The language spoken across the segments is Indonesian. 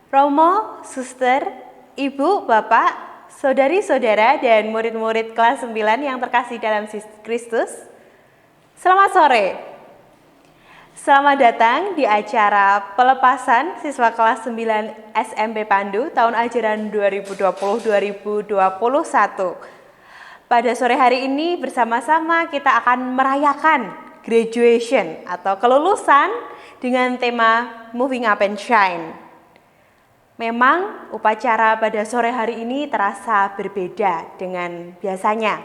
Romo, suster, ibu, bapak, saudari-saudara, dan murid-murid kelas 9 yang terkasih dalam Kristus. Selamat sore. Selamat datang di acara pelepasan siswa kelas 9 SMP Pandu tahun ajaran 2020-2021. Pada sore hari ini bersama-sama kita akan merayakan graduation atau kelulusan dengan tema Moving Up and Shine. Memang upacara pada sore hari ini terasa berbeda dengan biasanya.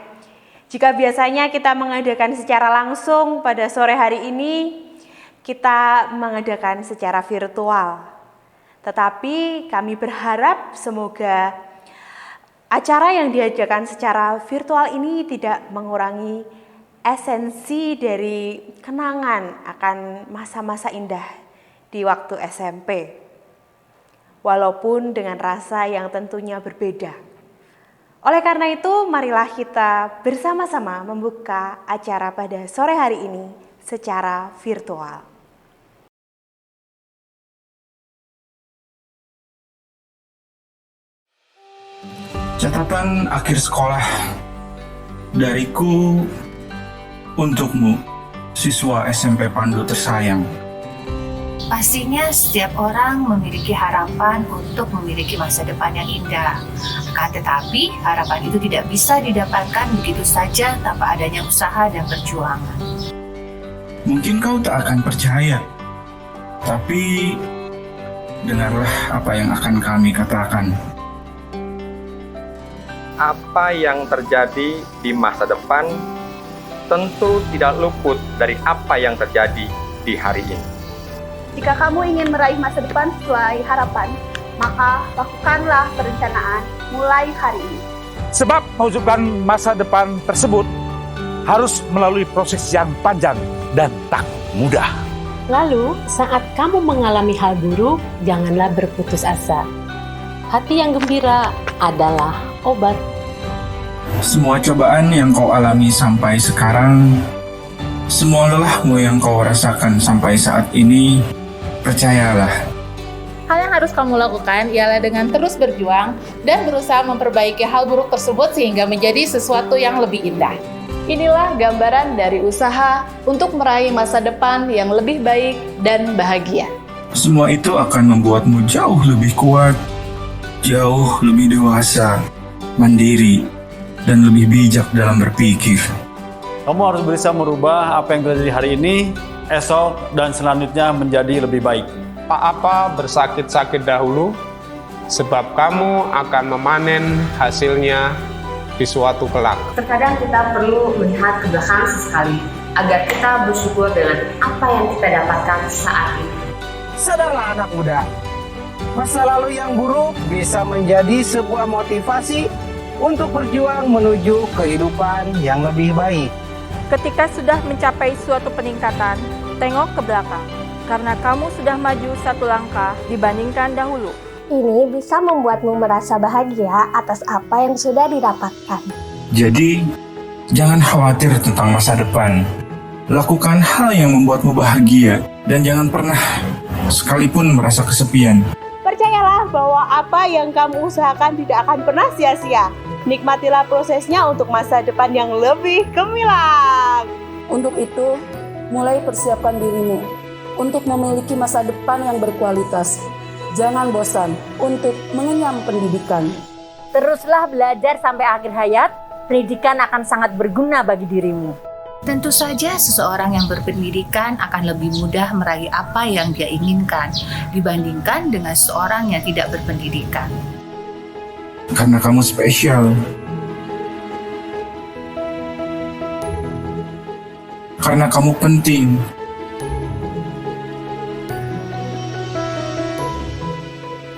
Jika biasanya kita mengadakan secara langsung, pada sore hari ini kita mengadakan secara virtual. Tetapi kami berharap semoga acara yang diadakan secara virtual ini tidak mengurangi esensi dari kenangan akan masa-masa indah di waktu SMP. Walaupun dengan rasa yang tentunya berbeda. Oleh karena itu, marilah kita bersama-sama membuka acara pada sore hari ini secara virtual. Catatan akhir sekolah dariku untukmu, siswa SMP Pandu tersayang. Pastinya setiap orang memiliki harapan untuk memiliki masa depan yang indah. Akan tetapi harapan itu tidak bisa didapatkan begitu saja tanpa adanya usaha dan perjuangan. Mungkin kau tak akan percaya, tapi dengarlah apa yang akan kami katakan. Apa yang terjadi di masa depan tentu tidak luput dari apa yang terjadi di hari ini. Jika kamu ingin meraih masa depan sesuai harapan, maka lakukanlah perencanaan mulai hari ini. Sebab mewujudkan masa depan tersebut harus melalui proses yang panjang dan tak mudah. Lalu, saat kamu mengalami hal buruk, janganlah berputus asa. Hati yang gembira adalah obat. Semua cobaan yang kau alami sampai sekarang, semua lelahmu yang kau rasakan sampai saat ini, percayalah. Hal yang harus kamu lakukan ialah dengan terus berjuang dan berusaha memperbaiki hal buruk tersebut sehingga menjadi sesuatu yang lebih indah. Inilah gambaran dari usaha untuk meraih masa depan yang lebih baik dan bahagia. Semua itu akan membuatmu jauh lebih kuat, jauh lebih dewasa, mandiri, dan lebih bijak dalam berpikir. Kamu harus berusaha merubah apa yang terjadi hari ini, esok, dan selanjutnya menjadi lebih baik. Tak apa bersakit-sakit dahulu, sebab kamu akan memanen hasilnya di suatu kelak. Terkadang kita perlu melihat ke belakang sesekali, agar kita bersyukur dengan apa yang kita dapatkan saat ini. Sadarlah anak muda, masa lalu yang buruk bisa menjadi sebuah motivasi untuk berjuang menuju kehidupan yang lebih baik. Ketika sudah mencapai suatu peningkatan, tengok ke belakang, karena kamu sudah maju satu langkah dibandingkan dahulu. Ini bisa membuatmu merasa bahagia atas apa yang sudah didapatkan. Jadi, jangan khawatir tentang masa depan. Lakukan hal yang membuatmu bahagia dan jangan pernah sekalipun merasa kesepian. Percayalah bahwa apa yang kamu usahakan tidak akan pernah sia-sia. Nikmatilah prosesnya untuk masa depan yang lebih gemilang. Untuk itu, mulai persiapkan dirimu untuk memiliki masa depan yang berkualitas. Jangan bosan untuk mengenyam pendidikan. Teruslah belajar sampai akhir hayat, pendidikan akan sangat berguna bagi dirimu. Tentu saja seseorang yang berpendidikan akan lebih mudah meraih apa yang dia inginkan dibandingkan dengan seseorang yang tidak berpendidikan. Karena kamu spesial. Karena kamu penting.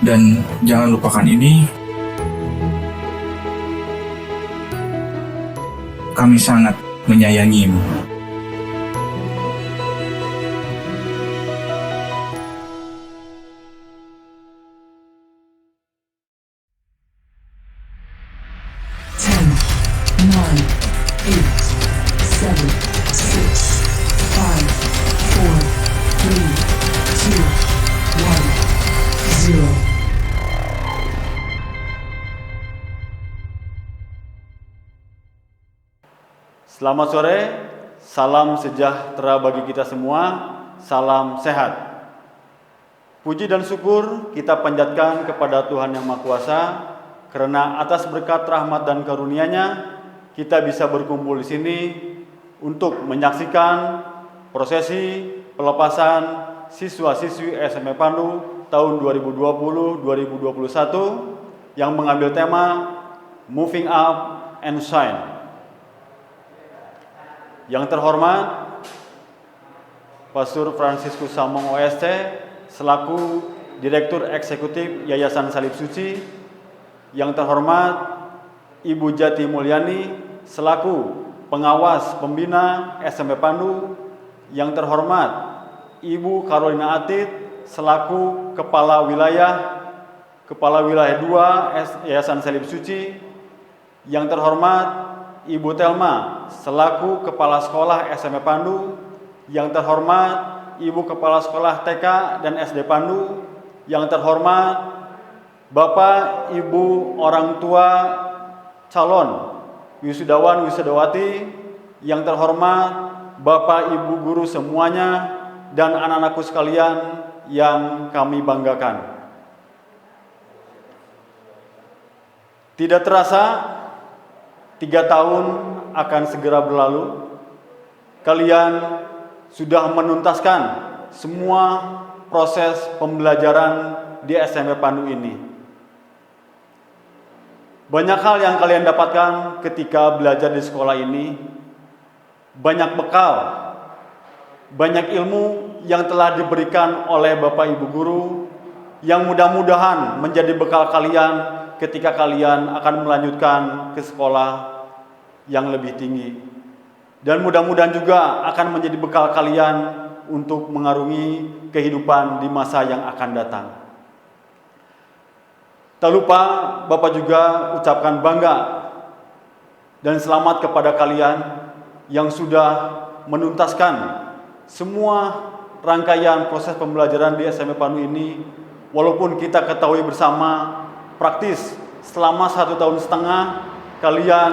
Dan jangan lupakan ini, kami sangat menyayangimu. Selamat sore, salam sejahtera bagi kita semua, salam sehat. Puji dan syukur kita panjatkan kepada Tuhan Yang Maha Kuasa, karena atas berkat rahmat dan karunia-Nya, kita bisa berkumpul di sini untuk menyaksikan prosesi pelepasan siswa-siswi SMP Pandu tahun 2020-2021 yang mengambil tema Moving Up and Shine. Yang terhormat Pastor Fransiskus Samong OST selaku Direktur Eksekutif Yayasan Salib Suci. Yang terhormat Ibu Jati Mulyani selaku Pengawas Pembina SMP Pandu. Yang terhormat Ibu Carolina Atit selaku Kepala Wilayah 2 Yayasan Salib Suci. Yang terhormat Ibu Telma selaku Kepala Sekolah SMP Pandu. Yang terhormat Ibu Kepala Sekolah TK dan SD Pandu. Yang terhormat Bapak Ibu orang tua calon wisudawan wisudawati. Yang terhormat Bapak Ibu guru semuanya dan anak-anakku sekalian yang kami banggakan. Tidak terasa 3 tahun akan segera berlalu. Kalian sudah menuntaskan semua proses pembelajaran di SMP Pandu ini. Banyak hal yang kalian dapatkan ketika belajar di sekolah ini. Banyak bekal, banyak ilmu yang telah diberikan oleh Bapak Ibu guru yang mudah-mudahan menjadi bekal kalian ketika kalian akan melanjutkan ke sekolah yang lebih tinggi. Dan mudah-mudahan juga akan menjadi bekal kalian untuk mengarungi kehidupan di masa yang akan datang. Tak lupa Bapak juga ucapkan bangga dan selamat kepada kalian yang sudah menuntaskan semua rangkaian proses pembelajaran di SMP Pandu ini. Walaupun kita ketahui bersama praktis selama 1,5 tahun kalian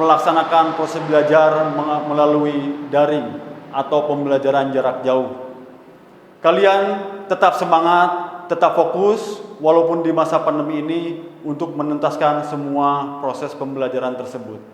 melaksanakan proses belajar melalui daring atau pembelajaran jarak jauh. Kalian tetap semangat, tetap fokus walaupun di masa pandemi ini untuk menuntaskan semua proses pembelajaran tersebut.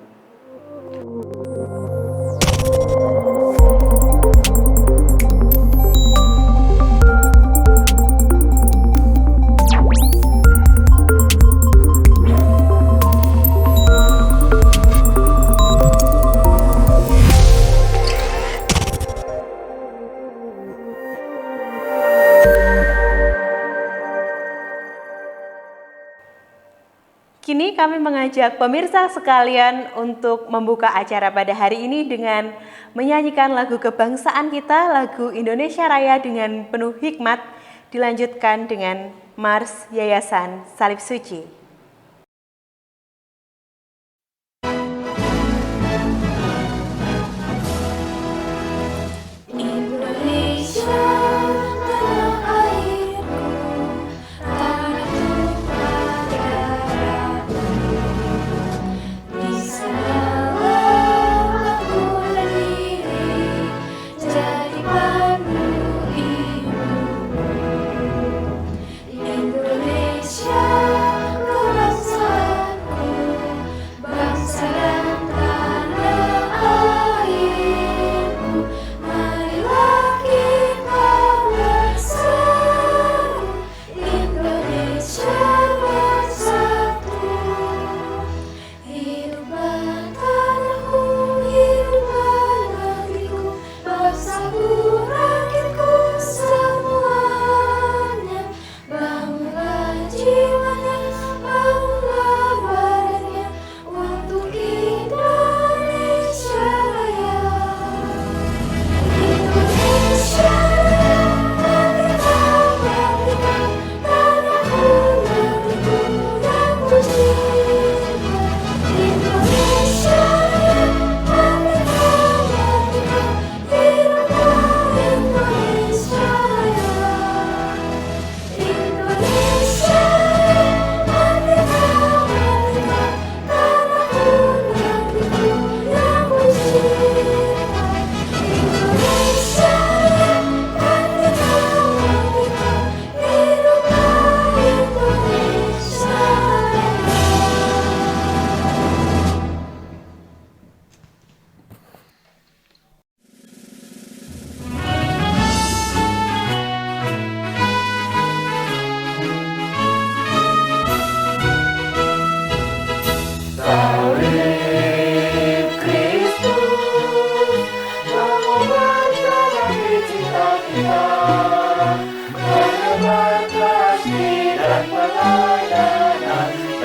Kini kami mengajak pemirsa sekalian untuk membuka acara pada hari ini dengan menyanyikan lagu kebangsaan kita, lagu Indonesia Raya dengan penuh hikmat, dilanjutkan dengan Mars Yayasan Salib Suci. Indonesia.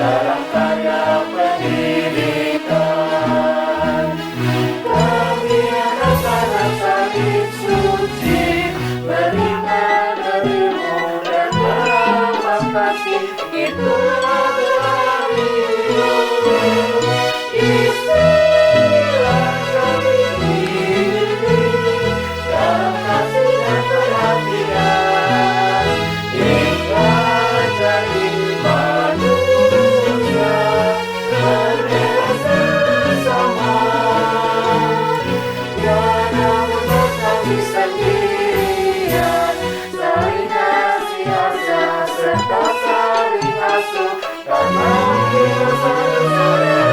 dalam karya pendidikan. Kami akan salib suci, berikan darimu dan beramah kasih, itulah kami. Istilah kami ini dalam kasih dan perhatian, ikhlas jadi manusia, berbeda sesama. Tiada kami sendirian, saling kasih asa serta saling asuh, karena kita satu saudara.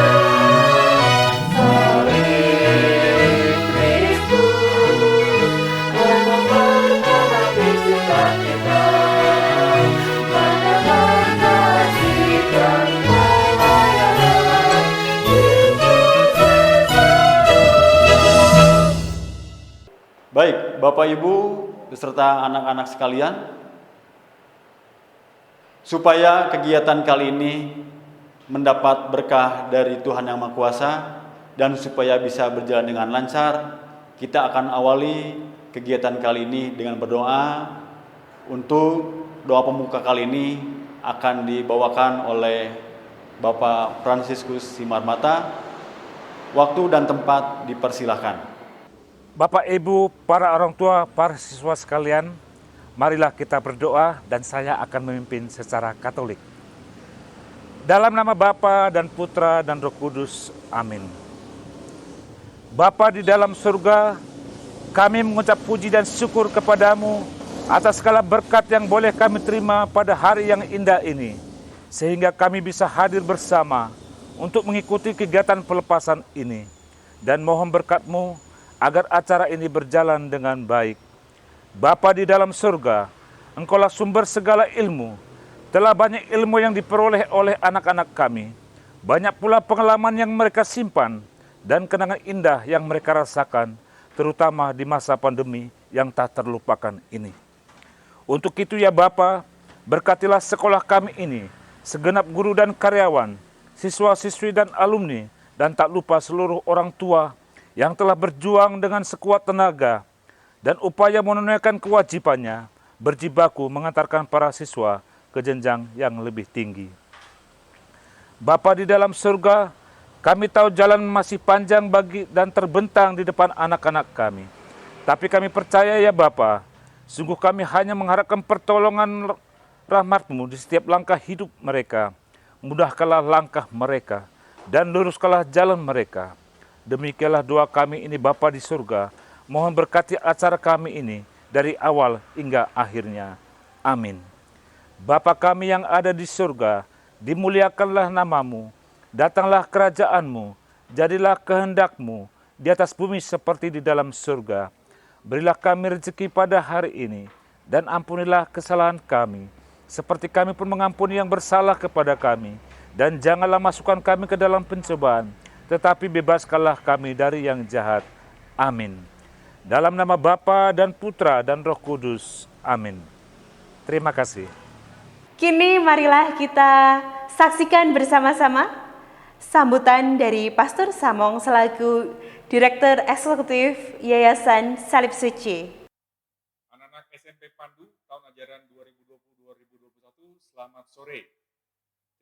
Salib Kristus memperbaiki cinta kita, mendapat kasih dan pelayanan. Baik, Bapak Ibu beserta anak-anak sekalian, supaya kegiatan kali ini mendapat berkah dari Tuhan Yang Maha Kuasa dan supaya bisa berjalan dengan lancar, kita akan awali kegiatan kali ini dengan berdoa. Untuk doa pembuka kali ini akan dibawakan oleh Bapak Fransiskus Simarmata. Waktu dan tempat dipersilahkan. Bapak, Ibu, para orang tua, para siswa sekalian, marilah kita berdoa dan saya akan memimpin secara Katolik. Dalam nama Bapa dan Putra dan Roh Kudus, amin. Bapa di dalam surga, kami mengucap puji dan syukur kepadamu atas segala berkat yang boleh kami terima pada hari yang indah ini, sehingga kami bisa hadir bersama untuk mengikuti kegiatan pelepasan ini. Dan mohon berkat-Mu agar acara ini berjalan dengan baik. Bapa di dalam surga, Engkaulah sumber segala ilmu. Telah banyak ilmu yang diperoleh oleh anak-anak kami. Banyak pula pengalaman yang mereka simpan dan kenangan indah yang mereka rasakan, terutama di masa pandemi yang tak terlupakan ini. Untuk itu ya Bapa, berkatilah sekolah kami ini, segenap guru dan karyawan, siswa-siswi dan alumni, dan tak lupa seluruh orang tua yang telah berjuang dengan sekuat tenaga dan upaya menunaikan kewajibannya, berjibaku mengantarkan para siswa ke jenjang yang lebih tinggi. Bapa di dalam surga, kami tahu jalan masih panjang bagi dan terbentang di depan anak-anak kami. Tapi kami percaya ya Bapa, sungguh kami hanya mengharapkan pertolongan rahmat-Mu di setiap langkah hidup mereka. Mudahkanlah langkah mereka dan luruskanlah jalan mereka. Demikianlah doa kami ini Bapa di surga. Mohon berkati acara kami ini dari awal hingga akhirnya. Amin. Bapa kami yang ada di surga, dimuliakanlah nama-Mu. Datanglah kerajaan-Mu, jadilah kehendak-Mu di atas bumi seperti di dalam surga. Berilah kami rezeki pada hari ini, dan ampunilah kesalahan kami, seperti kami pun mengampuni yang bersalah kepada kami. Dan janganlah masukkan kami ke dalam pencobaan, tetapi bebaskanlah kami dari yang jahat. Amin. Dalam nama Bapa dan Putra dan Roh Kudus. Amin. Terima kasih. Kini marilah kita saksikan bersama-sama sambutan dari Pastor Samong selaku Direktur Eksekutif Yayasan Salib Suci. Anak-anak SMP Pandu tahun ajaran 2020-2021, selamat sore.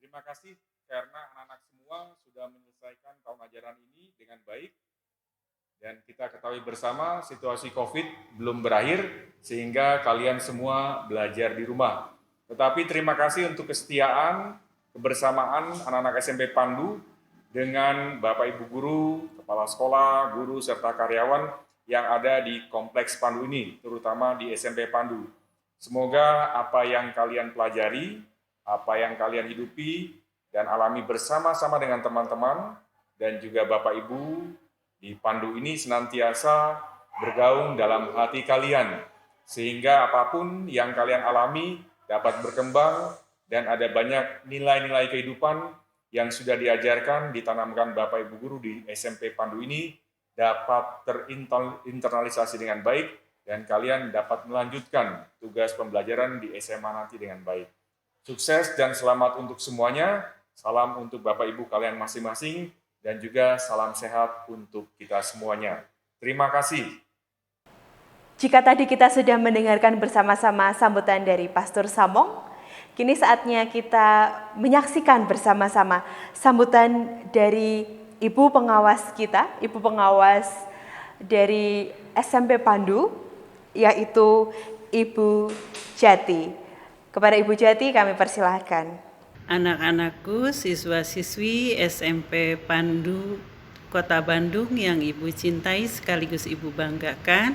Terima kasih karena anak-anak semua sudah menyelesaikan tahun ajaran ini dengan baik. Dan kita ketahui bersama situasi COVID belum berakhir sehingga kalian semua belajar di rumah. Tetapi terima kasih untuk kesetiaan, kebersamaan anak-anak SMP Pandu dengan Bapak Ibu Guru, Kepala Sekolah, Guru, serta karyawan yang ada di Kompleks Pandu ini, terutama di SMP Pandu. Semoga apa yang kalian pelajari, apa yang kalian hidupi, dan alami bersama-sama dengan teman-teman, dan juga Bapak Ibu di Pandu ini senantiasa bergaung dalam hati kalian, sehingga apapun yang kalian alami dapat berkembang, dan ada banyak nilai-nilai kehidupan yang sudah diajarkan, ditanamkan Bapak Ibu Guru di SMP Pandu ini, dapat terinternalisasi dengan baik, dan kalian dapat melanjutkan tugas pembelajaran di SMA nanti dengan baik. Sukses dan selamat untuk semuanya. Salam untuk Bapak Ibu kalian masing-masing dan juga salam sehat untuk kita semuanya. Terima kasih. Jika tadi kita sudah mendengarkan bersama-sama sambutan dari Pastor Samong, kini saatnya kita menyaksikan bersama-sama sambutan dari Ibu pengawas kita, Ibu pengawas dari SMP Pandu, yaitu Ibu Jati. Kepada Ibu Jati kami persilahkan. Anak-anakku, siswa-siswi SMP Pandu Kota Bandung yang Ibu cintai sekaligus Ibu banggakan,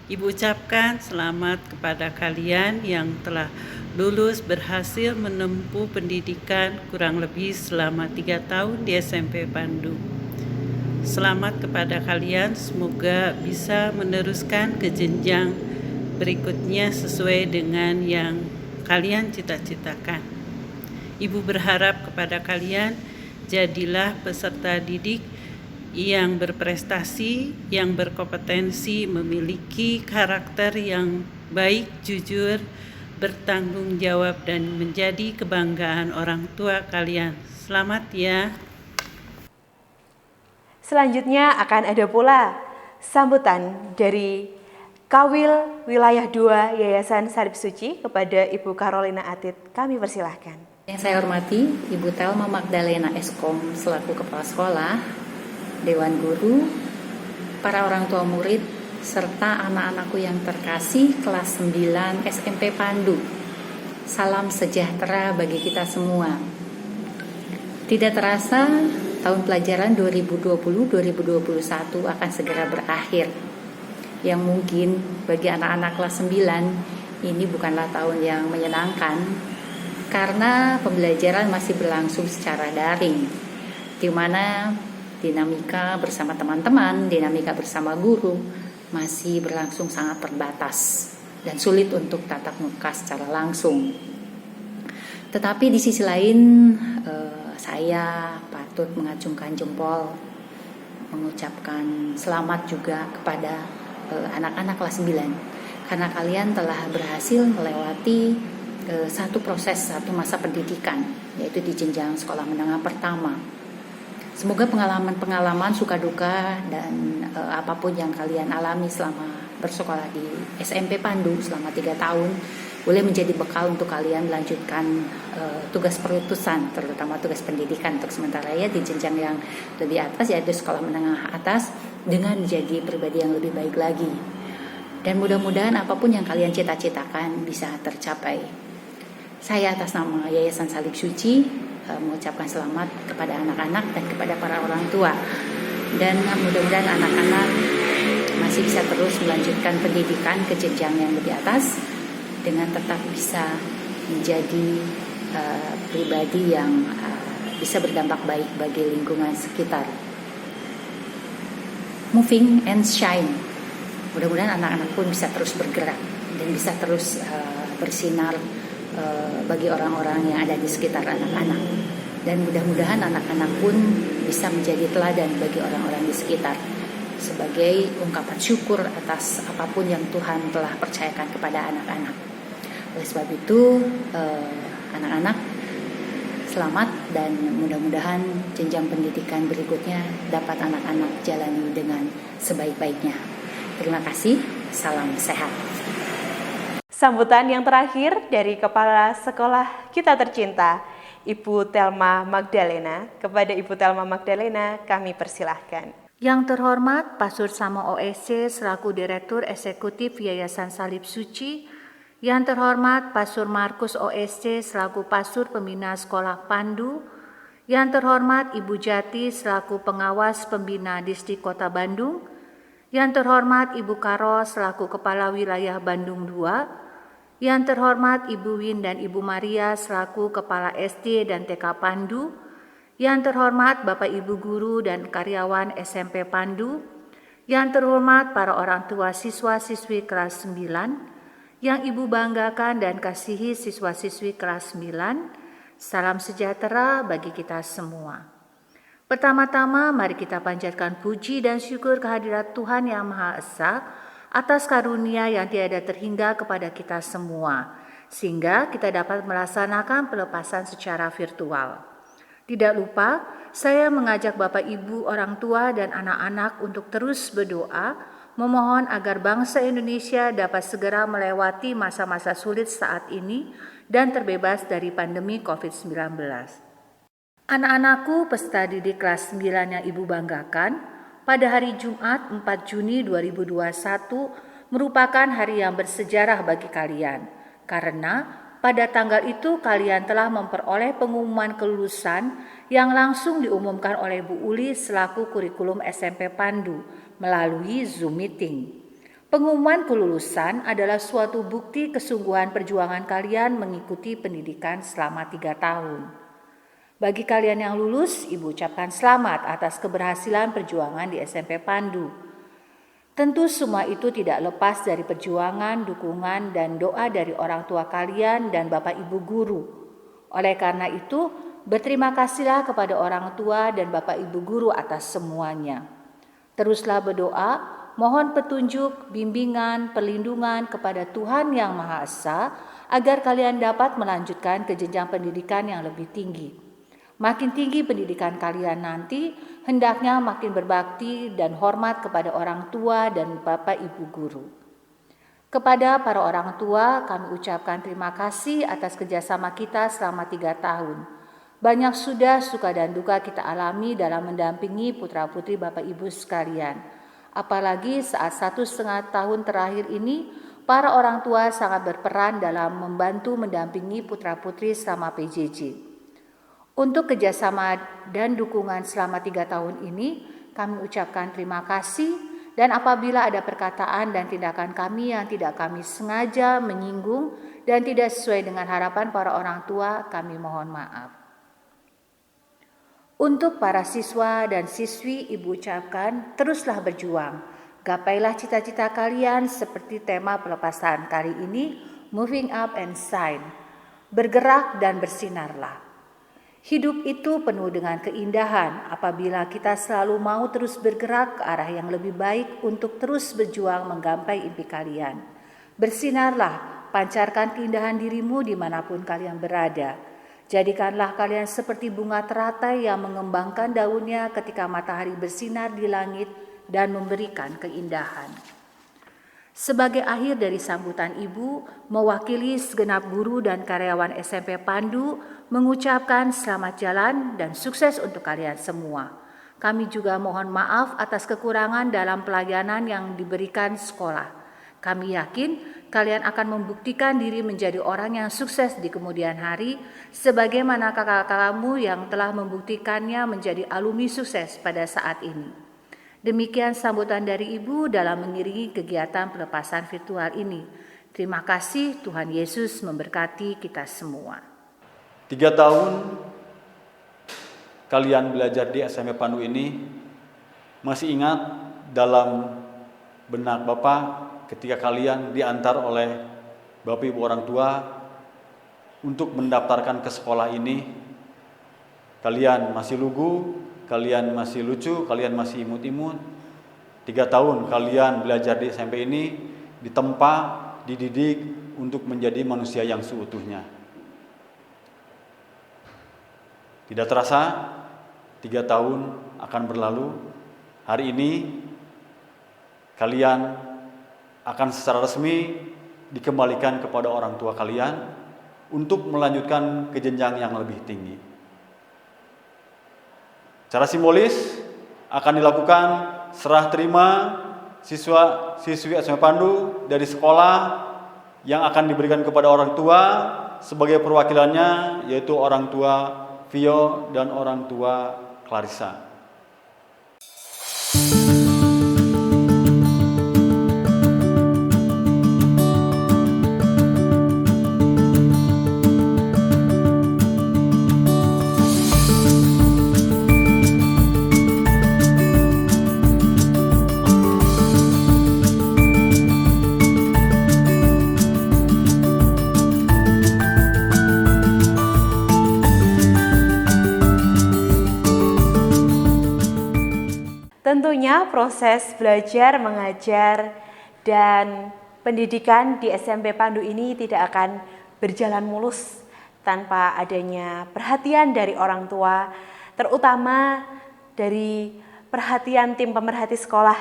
Ibu ucapkan selamat kepada kalian yang telah lulus berhasil menempuh pendidikan kurang lebih selama 3 tahun di SMP Pandu. Selamat kepada kalian, semoga bisa meneruskan ke jenjang berikutnya sesuai dengan yang kalian cita-citakan. Ibu berharap kepada kalian, jadilah peserta didik yang berprestasi, yang berkompetensi, memiliki karakter yang baik, jujur, bertanggung jawab, dan menjadi kebanggaan orang tua kalian. Selamat ya. Selanjutnya akan ada pula sambutan dari Kawil Wilayah 2 Yayasan Salib Suci kepada Ibu Carolina Atit. Kami persilahkan. Yang saya hormati Ibu Thelma Magdalena Eskom selaku Kepala Sekolah, Dewan Guru, para orang tua murid, serta anak-anakku yang terkasih kelas 9 SMP Pandu. Salam sejahtera bagi kita semua. Tidak terasa tahun pelajaran 2020-2021 akan segera berakhir. Yang mungkin bagi anak-anak kelas 9 ini bukanlah tahun yang menyenangkan, karena pembelajaran masih berlangsung secara daring, di mana dinamika bersama teman-teman, dinamika bersama guru masih berlangsung sangat terbatas dan sulit untuk tatap muka secara langsung. Tetapi di sisi lain, saya patut mengacungkan jempol, mengucapkan selamat juga kepada anak-anak kelas 9, karena kalian telah berhasil melewati satu masa pendidikan, yaitu di jenjang sekolah menengah pertama. Semoga pengalaman-pengalaman suka duka dan apapun yang kalian alami selama bersekolah di SMP Pandu selama 3 tahun boleh menjadi bekal untuk kalian melanjutkan tugas perutusan, terutama tugas pendidikan untuk sementara ya di jenjang yang lebih atas, yaitu sekolah menengah atas, dengan menjadi pribadi yang lebih baik lagi. Dan mudah-mudahan apapun yang kalian cita-citakan bisa tercapai. Saya atas nama Yayasan Salib Suci mengucapkan selamat kepada anak-anak dan kepada para orang tua. Dan mudah-mudahan anak-anak masih bisa terus melanjutkan pendidikan ke jenjang yang lebih atas dengan tetap bisa menjadi pribadi yang bisa berdampak baik bagi lingkungan sekitar. Moving and shine. Mudah-mudahan anak-anak pun bisa terus bergerak dan bisa terus bersinar bagi orang-orang yang ada di sekitar anak-anak, dan mudah-mudahan anak-anak pun bisa menjadi teladan bagi orang-orang di sekitar sebagai ungkapan syukur atas apapun yang Tuhan telah percayakan kepada anak-anak. Oleh sebab itu, anak-anak selamat, dan mudah-mudahan jenjang pendidikan berikutnya dapat anak-anak jalani dengan sebaik-baiknya. Terima kasih, salam sehat. Sambutan yang terakhir dari Kepala Sekolah kita tercinta, Ibu Thelma Magdalena. Kepada Ibu Thelma Magdalena kami persilahkan. Yang terhormat Pastor Samong OSC selaku Direktur Eksekutif Yayasan Salib Suci, yang terhormat Pastor Markus OSC selaku Pastor Pembina Sekolah Pandu, yang terhormat Ibu Jati selaku Pengawas Pembina Distrik Kota Bandung, yang terhormat Ibu Karo selaku Kepala Wilayah Bandung II, yang terhormat Ibu Win dan Ibu Maria selaku Kepala SD dan TK Pandu, yang terhormat Bapak Ibu Guru dan karyawan SMP Pandu, yang terhormat para orang tua siswa-siswi kelas 9, yang Ibu banggakan dan kasihi siswa-siswi kelas 9, salam sejahtera bagi kita semua. Pertama-tama mari kita panjatkan puji dan syukur kehadirat Tuhan Yang Maha Esa atas karunia yang tiada terhingga kepada kita semua, sehingga kita dapat melaksanakan pelepasan secara virtual. Tidak lupa, saya mengajak Bapak Ibu, orang tua, dan anak-anak untuk terus berdoa, memohon agar bangsa Indonesia dapat segera melewati masa-masa sulit saat ini dan terbebas dari pandemi COVID-19. Anak-anakku peserta didik kelas 9 yang Ibu banggakan, pada hari Jumat 4 Juni 2021 merupakan hari yang bersejarah bagi kalian, karena pada tanggal itu kalian telah memperoleh pengumuman kelulusan yang langsung diumumkan oleh Bu Uli selaku kurikulum SMP Pandu melalui Zoom meeting. Pengumuman kelulusan adalah suatu bukti kesungguhan perjuangan kalian mengikuti pendidikan selama 3 tahun. Bagi kalian yang lulus, Ibu ucapkan selamat atas keberhasilan perjuangan di SMP Pandu. Tentu semua itu tidak lepas dari perjuangan, dukungan, dan doa dari orang tua kalian dan Bapak Ibu guru. Oleh karena itu, berterima kasihlah kepada orang tua dan Bapak Ibu guru atas semuanya. Teruslah berdoa, mohon petunjuk, bimbingan, perlindungan kepada Tuhan Yang Maha Esa agar kalian dapat melanjutkan ke jenjang pendidikan yang lebih tinggi. Makin tinggi pendidikan kalian nanti, hendaknya makin berbakti dan hormat kepada orang tua dan Bapak Ibu guru. Kepada para orang tua, kami ucapkan terima kasih atas kerjasama kita selama 3 tahun. Banyak sudah suka dan duka kita alami dalam mendampingi putra-putri Bapak Ibu sekalian. Apalagi saat 1,5 tahun terakhir ini, para orang tua sangat berperan dalam membantu mendampingi putra-putri selama PJJ. Untuk kerjasama dan dukungan selama 3 tahun ini, kami ucapkan terima kasih, dan apabila ada perkataan dan tindakan kami yang tidak kami sengaja menyinggung dan tidak sesuai dengan harapan para orang tua, kami mohon maaf. Untuk para siswa dan siswi, Ibu ucapkan teruslah berjuang. Gapailah cita-cita kalian seperti tema pelepasan kali ini, Moving Up and Shine. Bergerak dan bersinarlah. Hidup itu penuh dengan keindahan apabila kita selalu mau terus bergerak ke arah yang lebih baik untuk terus berjuang menggapai impi kalian. Bersinarlah, pancarkan keindahan dirimu dimanapun kalian berada. Jadikanlah kalian seperti bunga teratai yang mengembangkan daunnya ketika matahari bersinar di langit dan memberikan keindahan. Sebagai akhir dari sambutan Ibu, mewakili segenap guru dan karyawan SMP Pandu, mengucapkan selamat jalan dan sukses untuk kalian semua. Kami juga mohon maaf atas kekurangan dalam pelayanan yang diberikan sekolah. Kami yakin kalian akan membuktikan diri menjadi orang yang sukses di kemudian hari, sebagaimana kakak-kakakmu yang telah membuktikannya menjadi alumni sukses pada saat ini. Demikian sambutan dari Ibu dalam mengiringi kegiatan pelepasan virtual ini. Terima kasih, Tuhan Yesus memberkati kita semua. 3 tahun kalian belajar di SMP Pandu ini, masih ingat dalam benak Bapak ketika kalian diantar oleh Bapak Ibu orang tua untuk mendaftarkan ke sekolah ini. Kalian masih lugu, kalian masih lucu, kalian masih imut-imut. 3 tahun kalian belajar di SMP ini, ditempa, dididik untuk menjadi manusia yang seutuhnya. Tidak terasa 3 tahun akan berlalu. Hari ini kalian akan secara resmi dikembalikan kepada orang tua kalian untuk melanjutkan ke jenjang yang lebih tinggi. Secara simbolis akan dilakukan serah terima siswa-siswi SMP Pandu dari sekolah yang akan diberikan kepada orang tua sebagai perwakilannya, yaitu orang tua Vio dan orang tua Clarissa. Tentunya proses belajar, mengajar, dan pendidikan di SMP Pandu ini tidak akan berjalan mulus tanpa adanya perhatian dari orang tua, terutama dari perhatian tim pemerhati sekolah.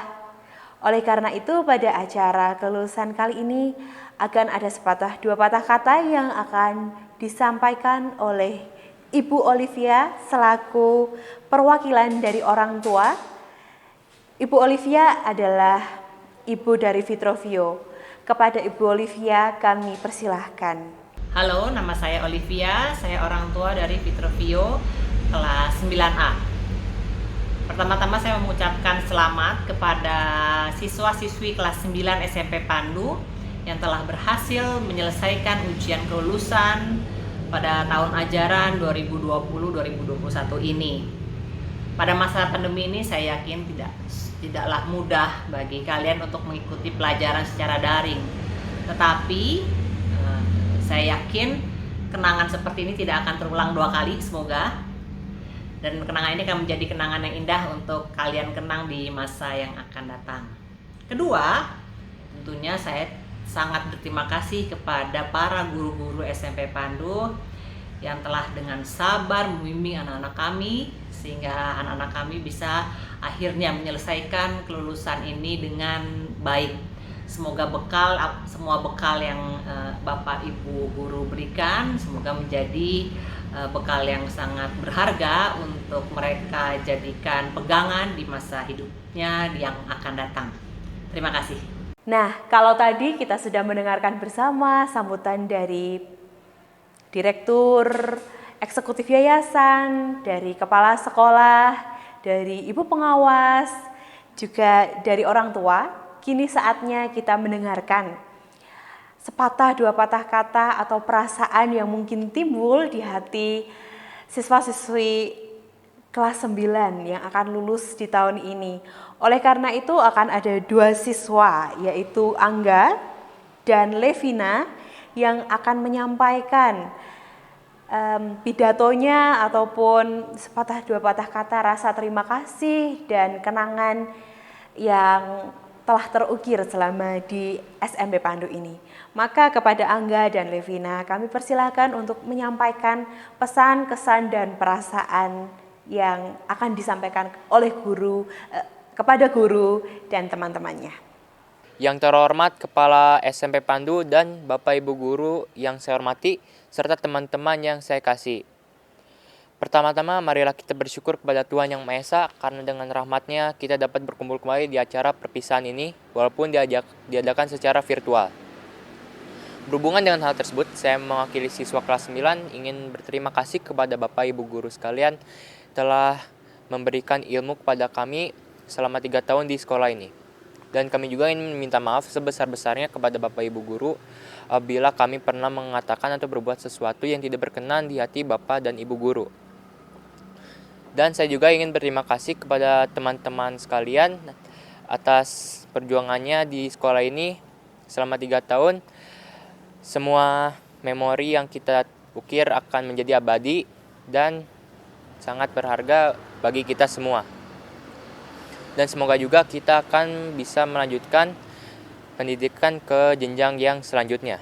Oleh karena itu, pada acara kelulusan kali ini akan ada sepatah dua patah kata yang akan disampaikan oleh Ibu Olivia selaku perwakilan dari orang tua. Ibu Olivia adalah ibu dari Vitrovio. Kepada Ibu Olivia kami persilahkan. Halo, nama saya Olivia, saya orang tua dari Vitrovio kelas 9A. Pertama-tama saya mengucapkan selamat kepada siswa-siswi kelas 9 SMP Pandu yang telah berhasil menyelesaikan ujian kelulusan pada tahun ajaran 2020-2021 ini. Pada masa pandemi ini saya yakin tidaklah mudah bagi kalian untuk mengikuti pelajaran secara daring. Tetapi saya yakin kenangan seperti ini tidak akan terulang 2 kali, semoga. Dan kenangan ini akan menjadi kenangan yang indah untuk kalian kenang di masa yang akan datang. Kedua, tentunya saya sangat berterima kasih kepada para guru-guru SMP Pandu yang telah dengan sabar membimbing anak-anak kami sehingga anak-anak kami bisa akhirnya menyelesaikan kelulusan ini dengan baik. Semoga semua bekal yang Bapak Ibu guru berikan semoga menjadi bekal yang sangat berharga untuk mereka jadikan pegangan di masa hidupnya yang akan datang. Terima kasih. Nah, kalau tadi kita sudah mendengarkan bersama sambutan dari Direktur Eksekutif Yayasan, dari Kepala Sekolah, dari Ibu Pengawas, juga dari orang tua, kini saatnya kita mendengarkan sepatah dua patah kata atau perasaan yang mungkin timbul di hati siswa-siswi kelas 9 yang akan lulus di tahun ini. Oleh karena itu akan ada 2 siswa, yaitu Angga dan Levina yang akan menyampaikan pidatonya ataupun sepatah dua patah kata rasa terima kasih dan kenangan yang telah terukir selama di SMP Pandu ini. Maka kepada Angga dan Levina kami persilakan untuk menyampaikan pesan, kesan, dan perasaan yang akan disampaikan oleh guru kepada guru dan teman-temannya. Yang terhormat Kepala SMP Pandu dan Bapak Ibu Guru yang saya hormati, serta teman-teman yang saya kasih. Pertama-tama marilah kita bersyukur kepada Tuhan Yang Maha Esa karena dengan rahmat-Nya kita dapat berkumpul kembali di acara perpisahan ini walaupun diadakan secara virtual. Berhubungan dengan hal tersebut, saya mewakili siswa kelas 9 ingin berterima kasih kepada Bapak Ibu Guru sekalian telah memberikan ilmu kepada kami selama 3 tahun di sekolah ini. Dan kami juga ingin meminta maaf sebesar-besarnya kepada Bapak Ibu Guru apabila kami pernah mengatakan atau berbuat sesuatu yang tidak berkenan di hati Bapak dan Ibu Guru. Dan saya juga ingin berterima kasih kepada teman-teman sekalian atas perjuangannya di sekolah ini selama 3 tahun. Semua memori yang kita ukir akan menjadi abadi dan sangat berharga bagi kita semua. Dan semoga juga kita akan bisa melanjutkan pendidikan ke jenjang yang selanjutnya.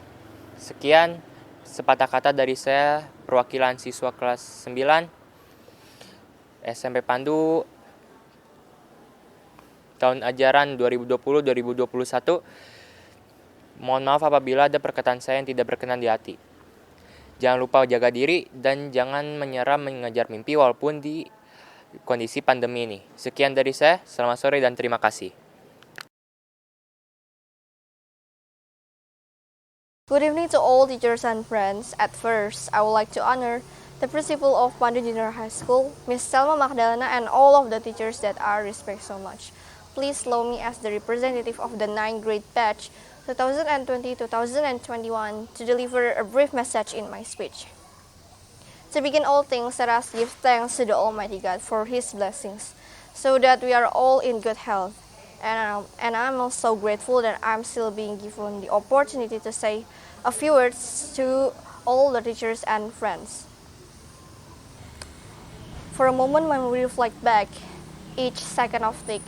Sekian sepatah kata dari saya, perwakilan siswa kelas 9 SMP Pandu tahun ajaran 2020-2021. Mohon maaf apabila ada perkataan saya yang tidak berkenan di hati. Jangan lupa jaga diri dan jangan menyerah mengejar mimpi walaupun di kondisi pandemi ini. Sekian dari saya, selamat sore dan terima kasih. Good evening to all teachers and friends. At first, I would like to honor the principal of Pandu Junior High School, Miss Selma Magdalena, and all of the teachers that I respect so much. Please allow me as the representative of the 9th grade batch 2020-2021 to deliver a brief message in my speech. To begin all things, let us give thanks to the Almighty God for His blessings, so that we are all in good health. And I'm also grateful that I'm still being given the opportunity to say a few words to all the teachers and friends. For a moment when we reflect back, each second of tick,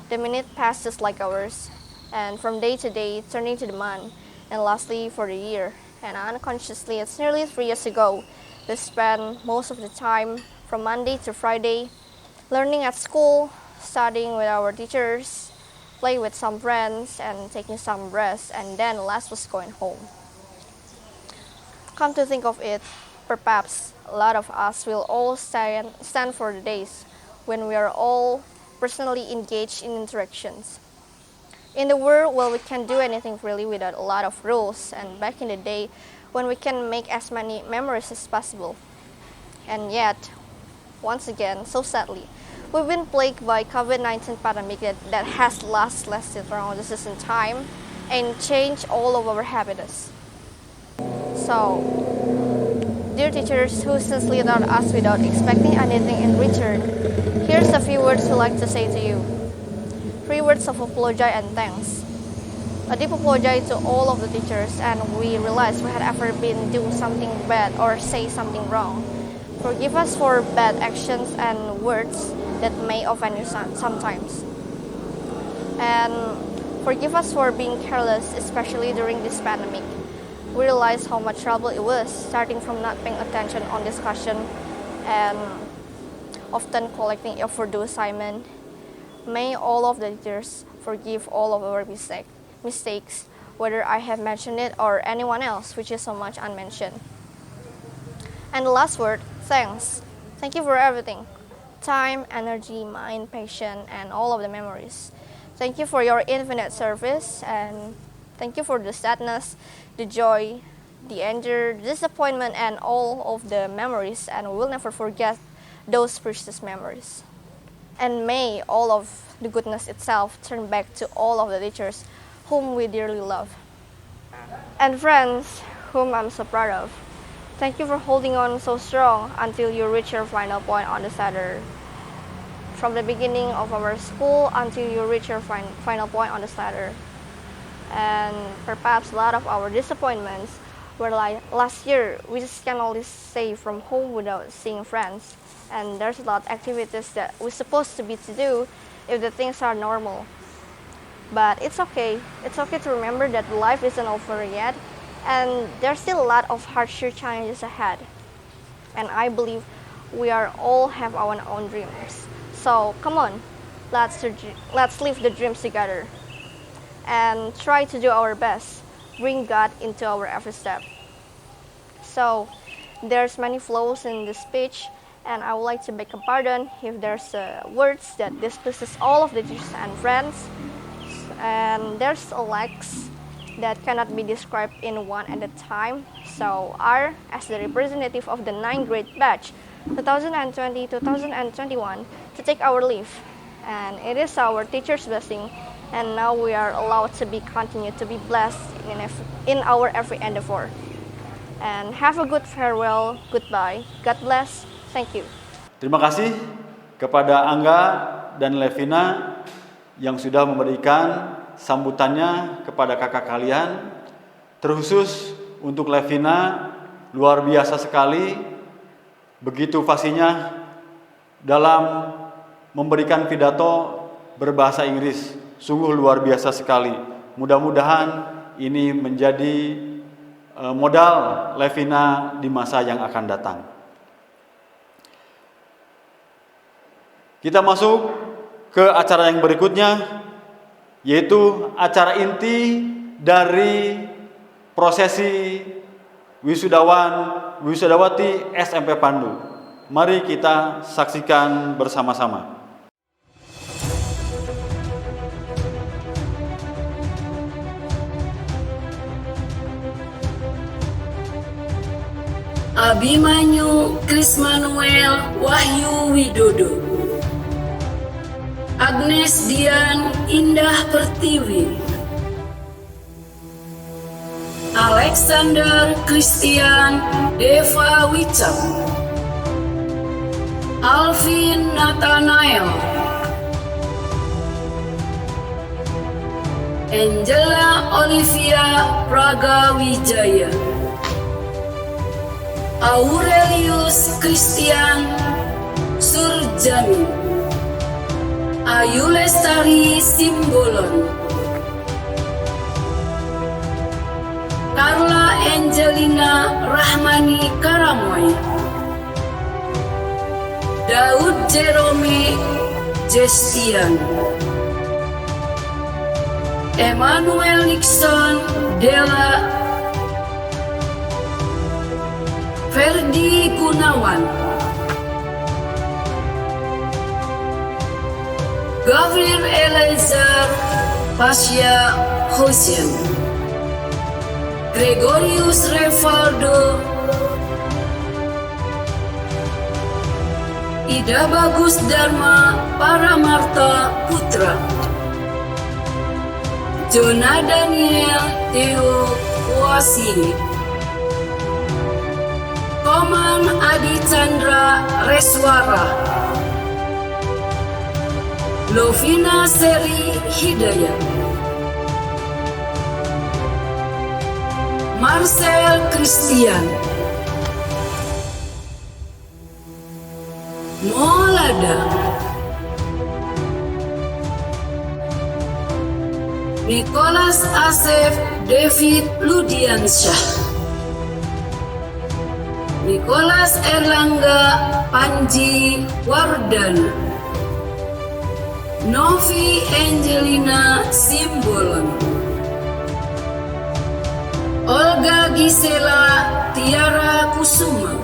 the minute passes like hours, and from day to day, turning to the month, and lastly for the year. And unconsciously, it's nearly 3 years ago We spend most of the time from Monday to Friday learning at school, studying with our teachers, play with some friends, and taking some rest, and then last was going home. Come to think of it, perhaps a lot of us will all stand for the days when we are all personally engaged in interactions. In the world where we can do anything freely without a lot of rules, and back in the day when we can make as many memories as possible. And yet, once again, so sadly, we've been plagued by COVID-19 pandemic that has lasted around this in time and changed all of our habits. So, dear teachers who sincerely taught us without expecting anything in return, here's a few words we'd like to say to you. 3 words of apology and thanks. A deep apology to all of the teachers, and we realized we had ever been doing something bad or say something wrong. Forgive us for bad actions and words that may offend you sometimes. And forgive us for being careless, especially during this pandemic. We realized how much trouble it was, starting from not paying attention on discussion and often collecting overdue assignment. May all of the teachers forgive all of our mistakes, whether I have mentioned it or anyone else, which is so much unmentioned. And the last word, thanks. Thank you for everything. Time, energy, mind, patience, and all of the memories. Thank you for your infinite service, and thank you for the sadness, the joy, the anger, the disappointment, and all of the memories, and we will never forget those precious memories. And may all of the goodness itself turn back to all of the teachers whom we dearly love. And friends whom I'm so proud of, thank you for holding on so strong until you reach your final point on the ladder. From the beginning of our school until you reach your final point on the ladder. And perhaps a lot of our disappointments were like last year, we just can only stay from home without seeing friends. And there's a lot of activities that we're supposed to do if the things are normal. But it's okay. It's okay to remember that life isn't over yet, and there's still a lot of hardship challenges ahead. And I believe we are all have our own dreams. So come on, let's live the dreams together and try to do our best, bring God into our every step. So there's many flaws in this speech, and I would like to beg a pardon if there's words that displeases all of the teachers and friends, and there's a lacks that cannot be described in one at a time. So I, as the representative of the 9th grade batch 2020-2021, to take our leave, and it is our teacher's blessing, and now we are allowed to be continue to be blessed in our every endeavor. And have a good farewell, goodbye, God bless, thank you. Terima kasih kepada Angga dan Levina yang sudah memberikan sambutannya kepada kakak kalian. Terkhusus untuk Levina, luar biasa sekali, begitu fasihnya dalam memberikan pidato berbahasa Inggris. Sungguh luar biasa sekali. Mudah-mudahan ini menjadi modal Levina di masa yang akan datang. Kita masuk ke acara yang berikutnya, yaitu acara inti dari prosesi wisudawati SMP Pandu. Mari kita saksikan bersama-sama. Abimanyu Krismanuel Wahyu Widodo, Agnes Dian Indah Pertiwi, Alexander Christian Deva Wicam, Alvin Nathanael, Angela Olivia Praga Wijaya, Aurelius Christian Surjani, Ayu Lestari Simbolon, Carla Angelina Rahmani Karamoy, Jerome Jestian, Emmanuel Nixon Della, Ferdi Gunawan, Gabriel Eliezer Pasya Hussein, Gregorius Revaldo, Ida Bagus Dharma Paramarta Putra, Jona Daniel Theo Wasini, Koman Adi Chandra Reswara, Lovina Seri Hidayat, Marcel Christian, Molada, Nicholas Asef David Ludiansyah, Nicholas Erlangga Panji Wardana, Novi Angelina Simbolon, Olga Gisela Tiara Kusuma,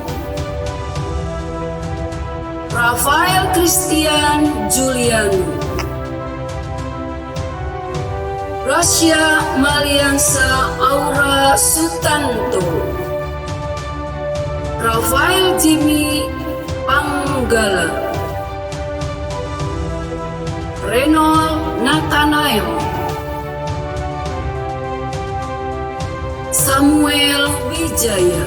Rafael Christian Juliano, Rasya Maliansa Aura Sutanto, Rafael Jimmy Panggala, Renol Nathanael, Samuel Wijaya,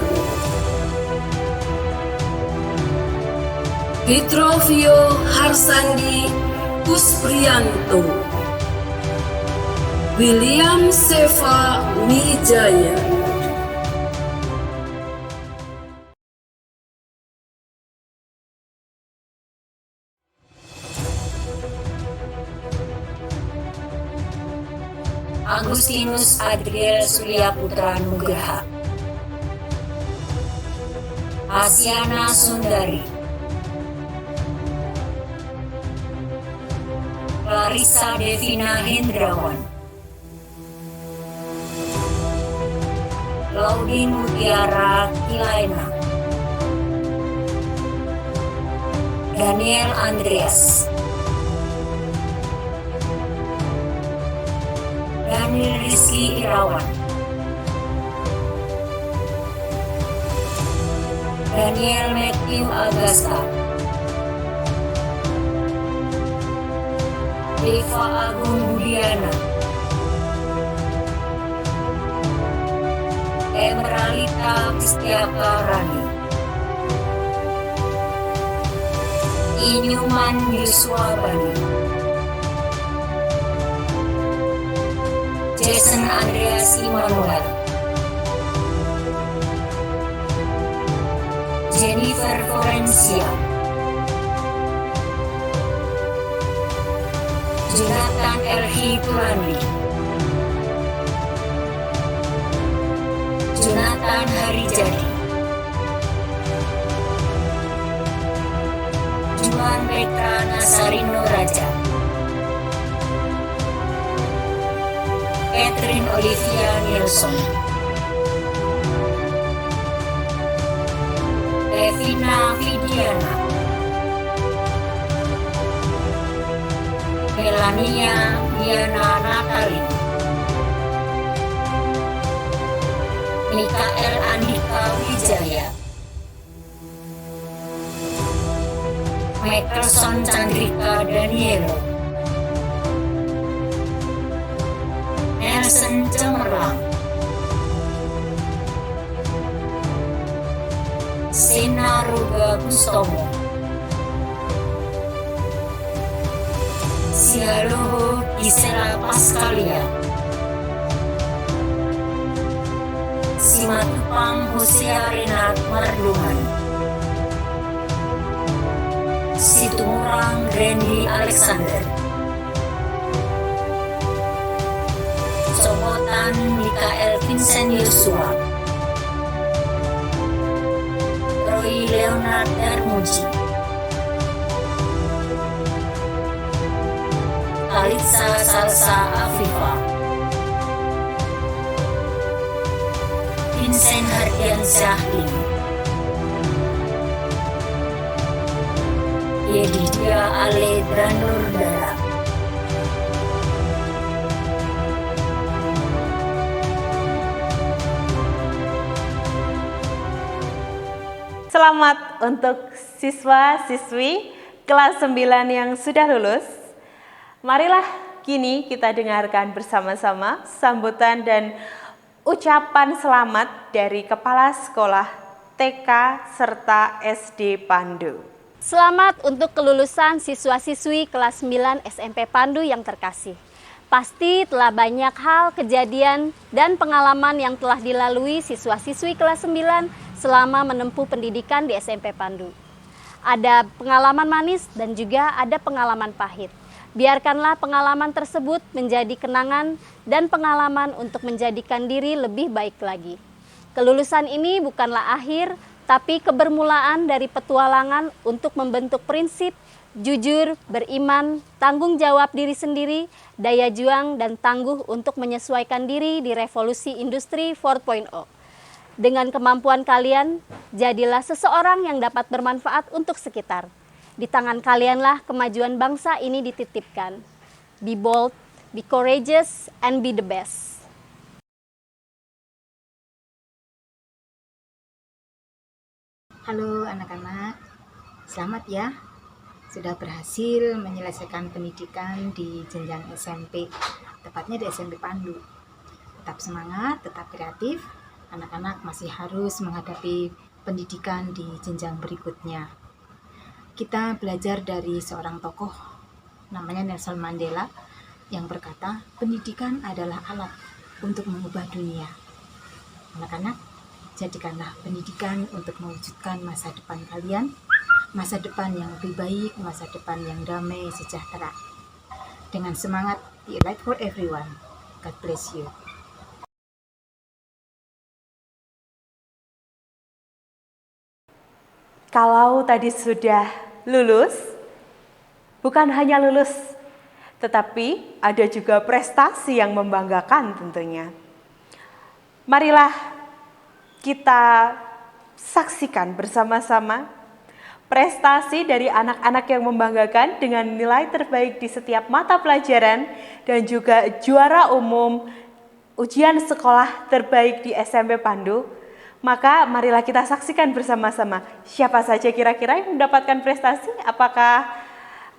Vitrovio Harsandi Kusprianto, William Seva Wijaya. Agustinus Adriel Surya Putra Nugraha, Asiana Sundari, Clarissa Devina Hendrawan, Laudin Mutiara Kilaina, Daniel Andreas, Daniel Rizky Irawan, Daniel Matthew Agasta, Deva Agung Budiana, Emeralita Kristiaka Rani, Inyuman Yusua Bani, Jason Andreas Immanuel, Jennifer Florencia, Jonathan Elhi Turandi, Jonathan Harijadi, Juan Petra Nasarino Raja, Catherine Olivia Nielsen, Evina Vidiana, Melania Diana Natali, Mikael Andika Wijaya, Michelson Chandrika Danielo, Nelson Cemerlang, Sena Ruga Kustomo, Sialoho Gisela Pascalia, Simatupang Hosea Renat Mardungan, Situmurang Randy Alexander, Somotan Mikael Vincent Yosua, Roy Leonard Darmuji, Alitsa Salsa Afifa, Vincent Hardian Syahlim, Yedidia Ale Dranurdara, Selamat untuk siswa-siswi kelas 9 yang sudah lulus. Marilah kini kita dengarkan bersama-sama sambutan dan ucapan selamat dari Kepala Sekolah TK serta SD Pandu. Selamat untuk kelulusan siswa-siswi kelas 9 SMP Pandu yang terkasih. Pasti telah banyak hal, kejadian, dan pengalaman yang telah dilalui siswa-siswi kelas 9 selama menempuh pendidikan di SMP Pandu. Ada pengalaman manis dan juga ada pengalaman pahit. Biarkanlah pengalaman tersebut menjadi kenangan dan pengalaman untuk menjadikan diri lebih baik lagi. Kelulusan ini bukanlah akhir, tapi kebermulaan dari petualangan untuk membentuk prinsip jujur, beriman, tanggung jawab diri sendiri, daya juang, dan tangguh untuk menyesuaikan diri di revolusi industri 4.0. Dengan kemampuan kalian, jadilah seseorang yang dapat bermanfaat untuk sekitar. Di tangan kalianlah kemajuan bangsa ini dititipkan. Be bold, be courageous, and be the best. Halo anak-anak, selamat ya. Sudah berhasil menyelesaikan pendidikan di jenjang SMP, tepatnya di SMP Pandu. Tetap semangat, tetap kreatif, anak-anak masih harus menghadapi pendidikan di jenjang berikutnya. Kita belajar dari seorang tokoh, namanya Nelson Mandela, yang berkata, pendidikan adalah alat untuk mengubah dunia. Anak-anak, jadikanlah pendidikan untuk mewujudkan masa depan kalian, masa depan yang lebih baik, masa depan yang damai, sejahtera. Dengan semangat, be a light for everyone. God bless you. Kalau tadi sudah lulus, bukan hanya lulus, tetapi ada juga prestasi yang membanggakan tentunya. Marilah kita saksikan bersama-sama prestasi dari anak-anak yang membanggakan dengan nilai terbaik di setiap mata pelajaran dan juga juara umum ujian sekolah terbaik di SMP Pandu. Maka marilah kita saksikan bersama-sama siapa saja kira-kira yang mendapatkan prestasi. Apakah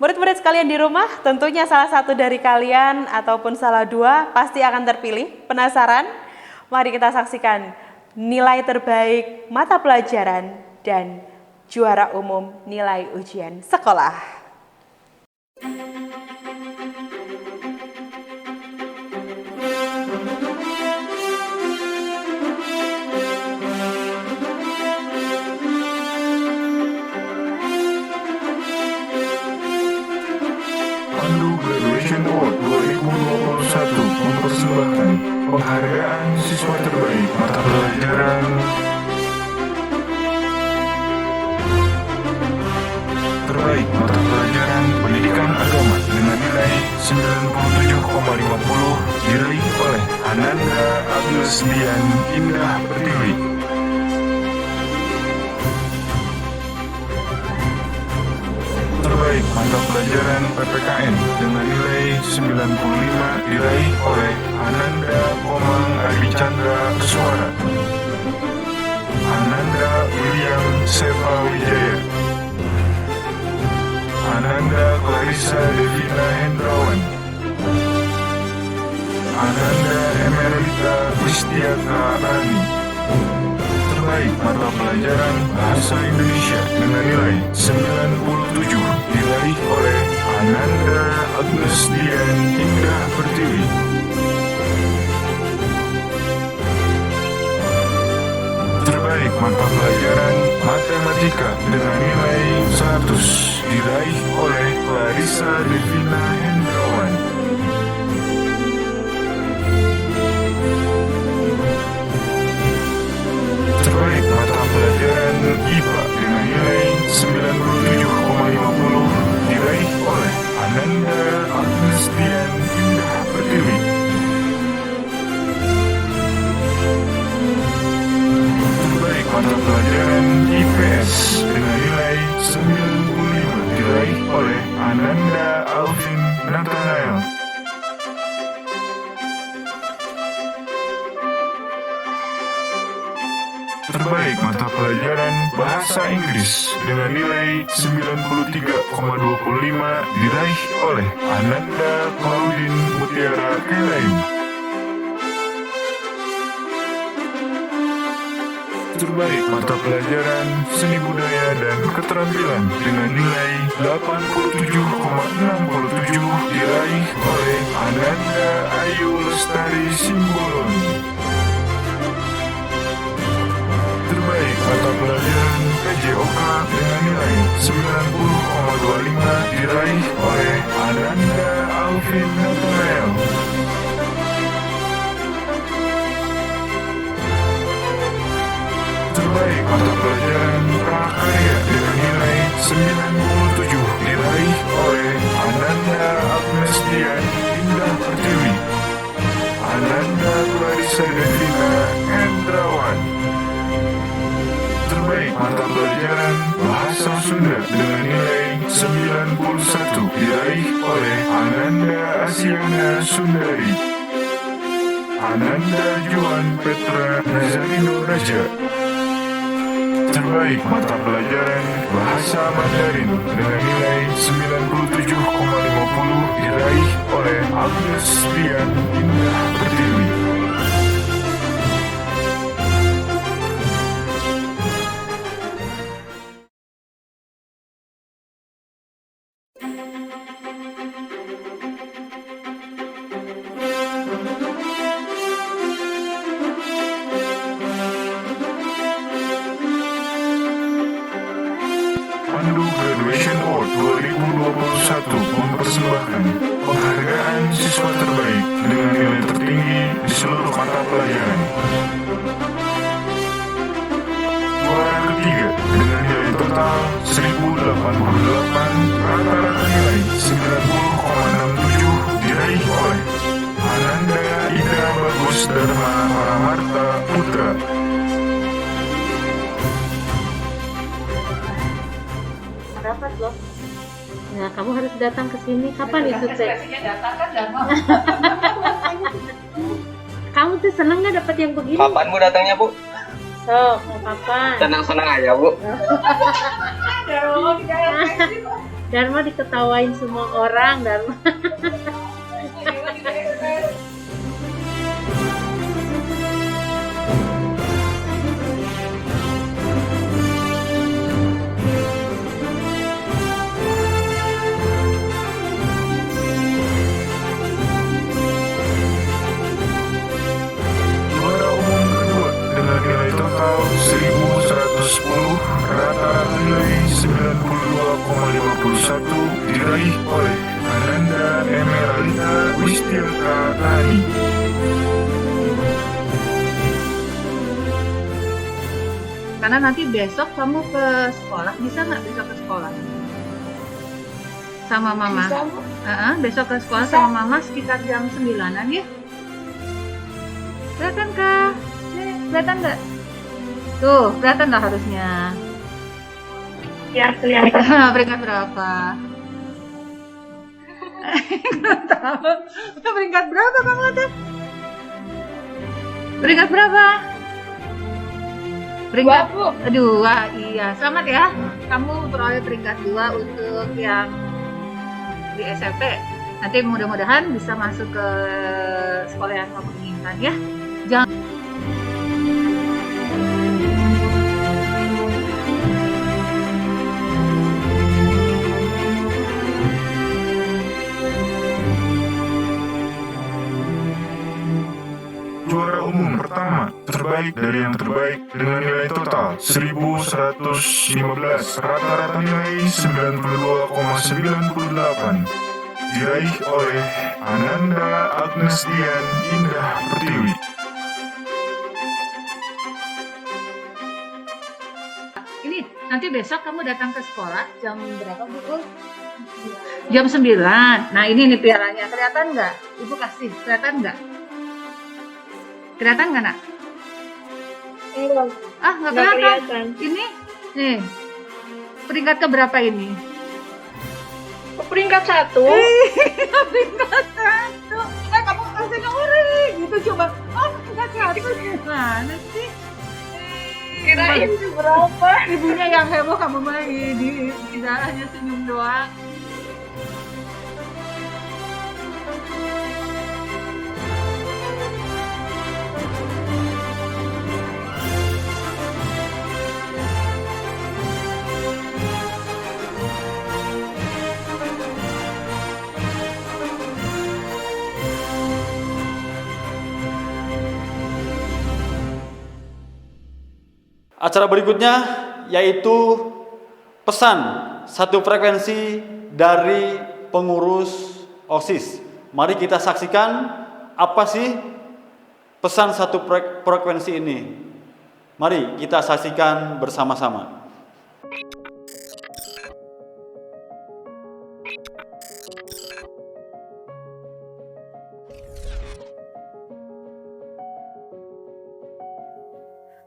murid-murid sekalian di rumah? Tentunya salah satu dari kalian ataupun salah dua pasti akan terpilih. Penasaran? Mari kita saksikan nilai terbaik mata pelajaran dan juara umum nilai ujian sekolah. Pandu Graduation Award 2021 mempersembahkan penghargaan siswa terbaik mata pelajaran mata pelajaran pendidikan agama dengan nilai 97,50 diraih oleh Ananda Agnes Dian Indah Pertiwi. Terbaik mata pelajaran PPKN dengan nilai 95 diraih oleh Ananda Komang Adichandra Keswara. Ananda William Seva Wijaya. Ananda Clarissa Devina Hendrawan. Ananda Emerita Kristiaka Rani. Terbaik mata pelajaran Bahasa Indonesia dengan nilai 97 diraih oleh Ananda Agnes Dian Indah Pertiwi. Terbaik mata pelajaran Matematika dengan nilai 100 diraih oleh Clarissa Devina Hendrawan. Terbaik mata pelajaran IPA dengan nilai 97,50 diraih oleh Ananda Agnes Dian Bahasa Inggris dengan nilai 93,25 diraih oleh Ananda Claudine Mutiara Kelain. Terbaik mata pelajaran seni budaya dan keterampilan dengan nilai 87,67 diraih oleh Ananda Ayu Lestari Simbolon. Terbaik mata pelajaran PJOK dengan nilai 90,25 diraih oleh Ananda Alvin Nathanael. Terbaik mata pelajaran prakarya dengan nilai 97 diraih oleh Ananda Agnes Dian Indah Pertiwi, Ananda Clarissa Devina Hendrawan. Terbaik mata pelajaran Bahasa Sunda dengan nilai 91 diraih oleh Ananda Asiana Sundari, Ananda Juan Petra Nazarino Raja. Terbaik mata pelajaran Bahasa Mandarin dengan nilai 97,50 diraih oleh Agnes Dian Indah Pertiwi. Pandu Graduation Award 2021 mempersembahkan penghargaan siswa terbaik dengan nilai tertinggi di seluruh mata pelajaran. Juara ketiga dengan nilai total 1088, rata-rata nilai 90,67 diraih oleh Ananda Ida Bagus Dharma Paramarta Putra. Dapat loh. Nah, kamu harus datang ke sini. Kapan itu teh? Datang kan Dharma. Kamu tuh seneng nggak dapat yang begini? Kapan Bu datangnya Bu? So, mau kapan? Senang-senang aja Bu. Dharma diketawain semua orang, Dharma. Juara umum kedua dengan nilai total 1110, rata-rata nilai 92,51 diraih oleh Ananda Emeralita Wistiaka Tani. Karena nanti besok kamu ke sekolah, bisa nggak besok ke sekolah? Sama mama? Bisa, Bu. Besok ke sekolah sama mama sekitar jam 9-an ya? Kelihatan kah? Kelihatan nggak? Tuh, kelihatan nggak harusnya? Ya, kelihatan. Peringkat berapa? Nggak tahu. Peringkat berapa kamu tuh? Peringkat berapa? Peringkat 2, iya. Selamat ya. Kamu peroleh peringkat 2 untuk yang di SMP. Nanti mudah-mudahan bisa masuk ke sekolah yang kamu inginkan ya. Jangan Juara umum pertama, terbaik dari yang terbaik dengan nilai total 1115, rata-rata nilai 92,98 diraih oleh Ananda Agnes Dian Indah Pertiwi. ini nanti besok kamu datang ke sekolah jam berapa Bu? Jam 9. Nah ini nih pialanya, kelihatan nggak? Ibu kasih, kelihatan nggak? Kelihatan nggak nak? Enggak. Ah nggak kelihatan. Ini nih peringkat keberapa ini? Peringkat 1. Peringkat 1. Kamu kasih ori gitu coba. Oh peringkat 1 gimana sih? Kirain berapa? Ibunya yang heboh, kamu mah tidak hanya senyum doang. Acara berikutnya yaitu pesan satu frekuensi dari pengurus OSIS. Mari kita saksikan apa sih pesan satu frekuensi ini. Mari kita saksikan bersama-sama.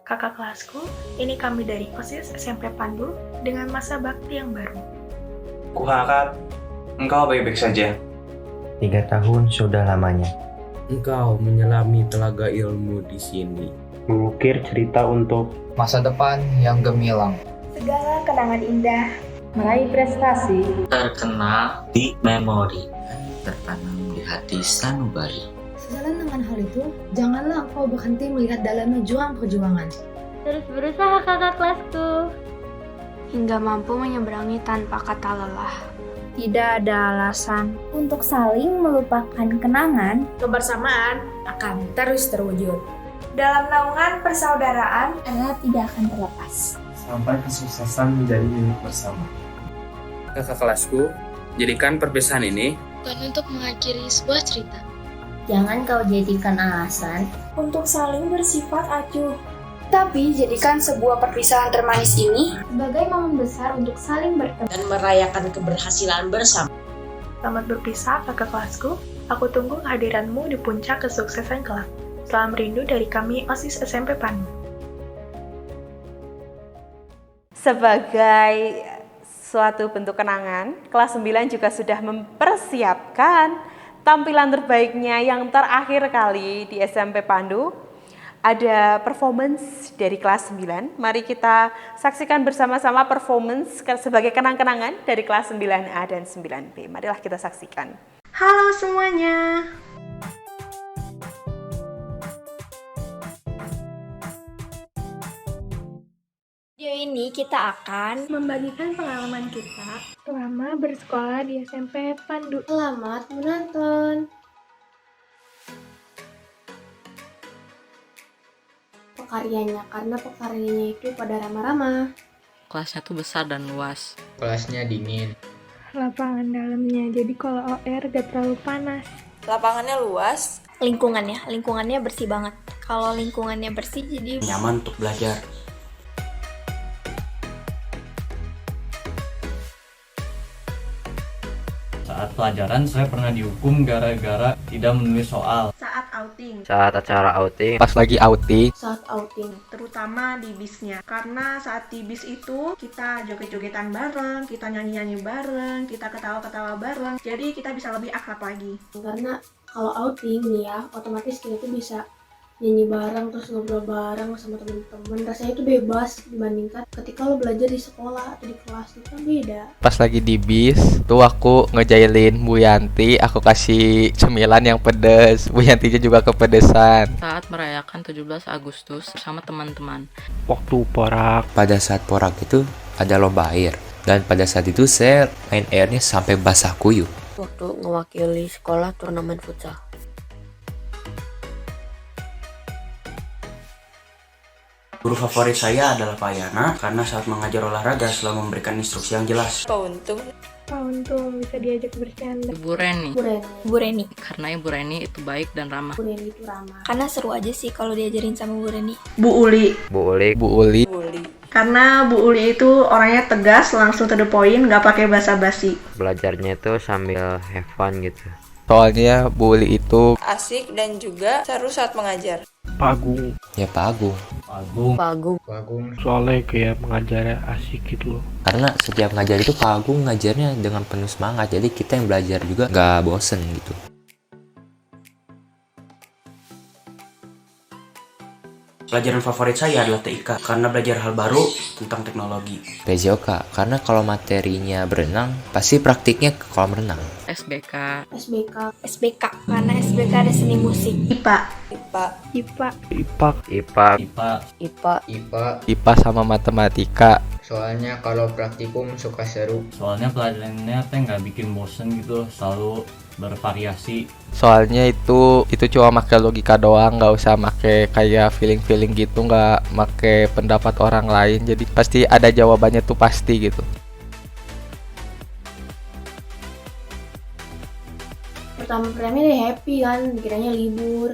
Kakak kelasku, ini kami dari OSIS SMP Pandu dengan masa bakti yang baru. Kuharap engkau baik-baik saja. 3 tahun sudah lamanya. Engkau menyelami telaga ilmu di sini. Mengukir cerita untuk masa depan yang gemilang. Segala kenangan indah. Meraih prestasi. Terkenal di memori. Tertanam di hati sanubari. Sejalan dengan hal itu, janganlah engkau berhenti melihat dalamnya juang perjuangan. Terus berusaha kakak kelasku. Hingga mampu menyeberangi tanpa kata lelah. Tidak ada alasan untuk saling melupakan kenangan. Kebersamaan akan terus terwujud. Dalam naungan persaudaraan, erat tidak akan terlepas. Sampai kesuksesan menjadi milik bersama. Kakak kelasku, jadikan perpisahan ini bukan untuk mengakhiri sebuah cerita. Jangan kau jadikan alasan untuk saling bersifat acuh. Tapi jadikan sebuah perpisahan termanis ini sebagai momen besar untuk saling bertemu dan merayakan keberhasilan bersama. Selamat berpisah kakak kelasku. Aku tunggu kehadiranmu di puncak kesuksesan kelak. Salam rindu dari kami OSIS SMP Pandu. Sebagai suatu bentuk kenangan, kelas 9 juga sudah mempersiapkan tampilan terbaiknya yang terakhir kali di SMP Pandu. Ada performance dari kelas 9. Mari kita saksikan bersama-sama performance sebagai kenang-kenangan dari kelas 9A dan 9B. Marilah kita saksikan. Halo semuanya. Video ini kita akan membagikan pengalaman kita selama bersekolah di SMP Pandu. Selamat menonton. Karena pekaryanya itu pada ramah-ramah. Kelasnya tuh besar dan luas. Kelasnya dingin. Lapangan dalamnya, jadi kalau OR gak terlalu panas. Lapangannya luas. Lingkungannya bersih banget. Kalau lingkungannya bersih jadi nyaman untuk belajar. Saat pelajaran saya pernah dihukum gara-gara tidak menulis soal. Saat outing. Saat acara outing. Pas lagi outing. Saat outing. Terutama di bisnya. Karena saat di bis itu kita joget-jogetan bareng, kita nyanyi-nyanyi bareng, kita ketawa-ketawa bareng. Jadi kita bisa lebih akrab lagi. Karena kalau outing nih ya, otomatis kita tuh bisa nyanyi bareng, terus ngobrol bareng sama teman-teman. Rasanya itu bebas dibandingkan ketika lo belajar di sekolah atau di kelas, itu kan beda. Pas lagi di bis, tuh aku ngejailin Bu Yanti, aku kasih cemilan yang pedes. Bu Yantinya juga kepedesan. Saat merayakan 17 Agustus bersama teman-teman. Waktu porak. Pada saat porak itu ada lomba air. Dan pada saat itu saya main airnya sampai basah kuyup. Waktu ngewakili sekolah turnamen futsal. Guru favorit saya adalah Pak Yana karena saat mengajar olahraga selalu memberikan instruksi yang jelas. Pak Untung bisa diajak bercanda. Ibu Reni. Bu Reni. Karena Ibu Reni itu baik dan ramah. Bu Reni itu ramah. Karena seru aja sih kalau diajarin sama Bu Reni. Bu Uli. Karena Bu Uli itu orangnya tegas, langsung to the point, nggak pakai basa-basi. Belajarnya itu sambil have fun gitu. Soalnya Bu Uli itu Asik dan juga seru saat mengajar. Pak Agung. Ya Pak Agung. Soalnya kayak mengajarnya asik gitu loh. Karena setiap ngajar itu Pak Agung ngajarnya dengan penuh semangat. Jadi kita yang belajar juga nggak bosen gitu. Pelajaran favorit saya adalah TIK karena belajar hal baru tentang teknologi. PJOK karena kalau materinya berenang, pasti praktiknya ke kolam renang. SBK SBK karena SBK ada seni musik. IPA IPA sama matematika. Soalnya kalau praktikum suka seru. Soalnya pelajarannya teh nggak bikin bosen gitu, selalu bervariasi. Soalnya itu cuma pakai logika doang, nggak usah pakai kayak feeling gitu, nggak pakai pendapat orang lain. Jadi pasti ada jawabannya tuh pasti gitu. Pertama-pertama deh happy kan, dikiranya libur.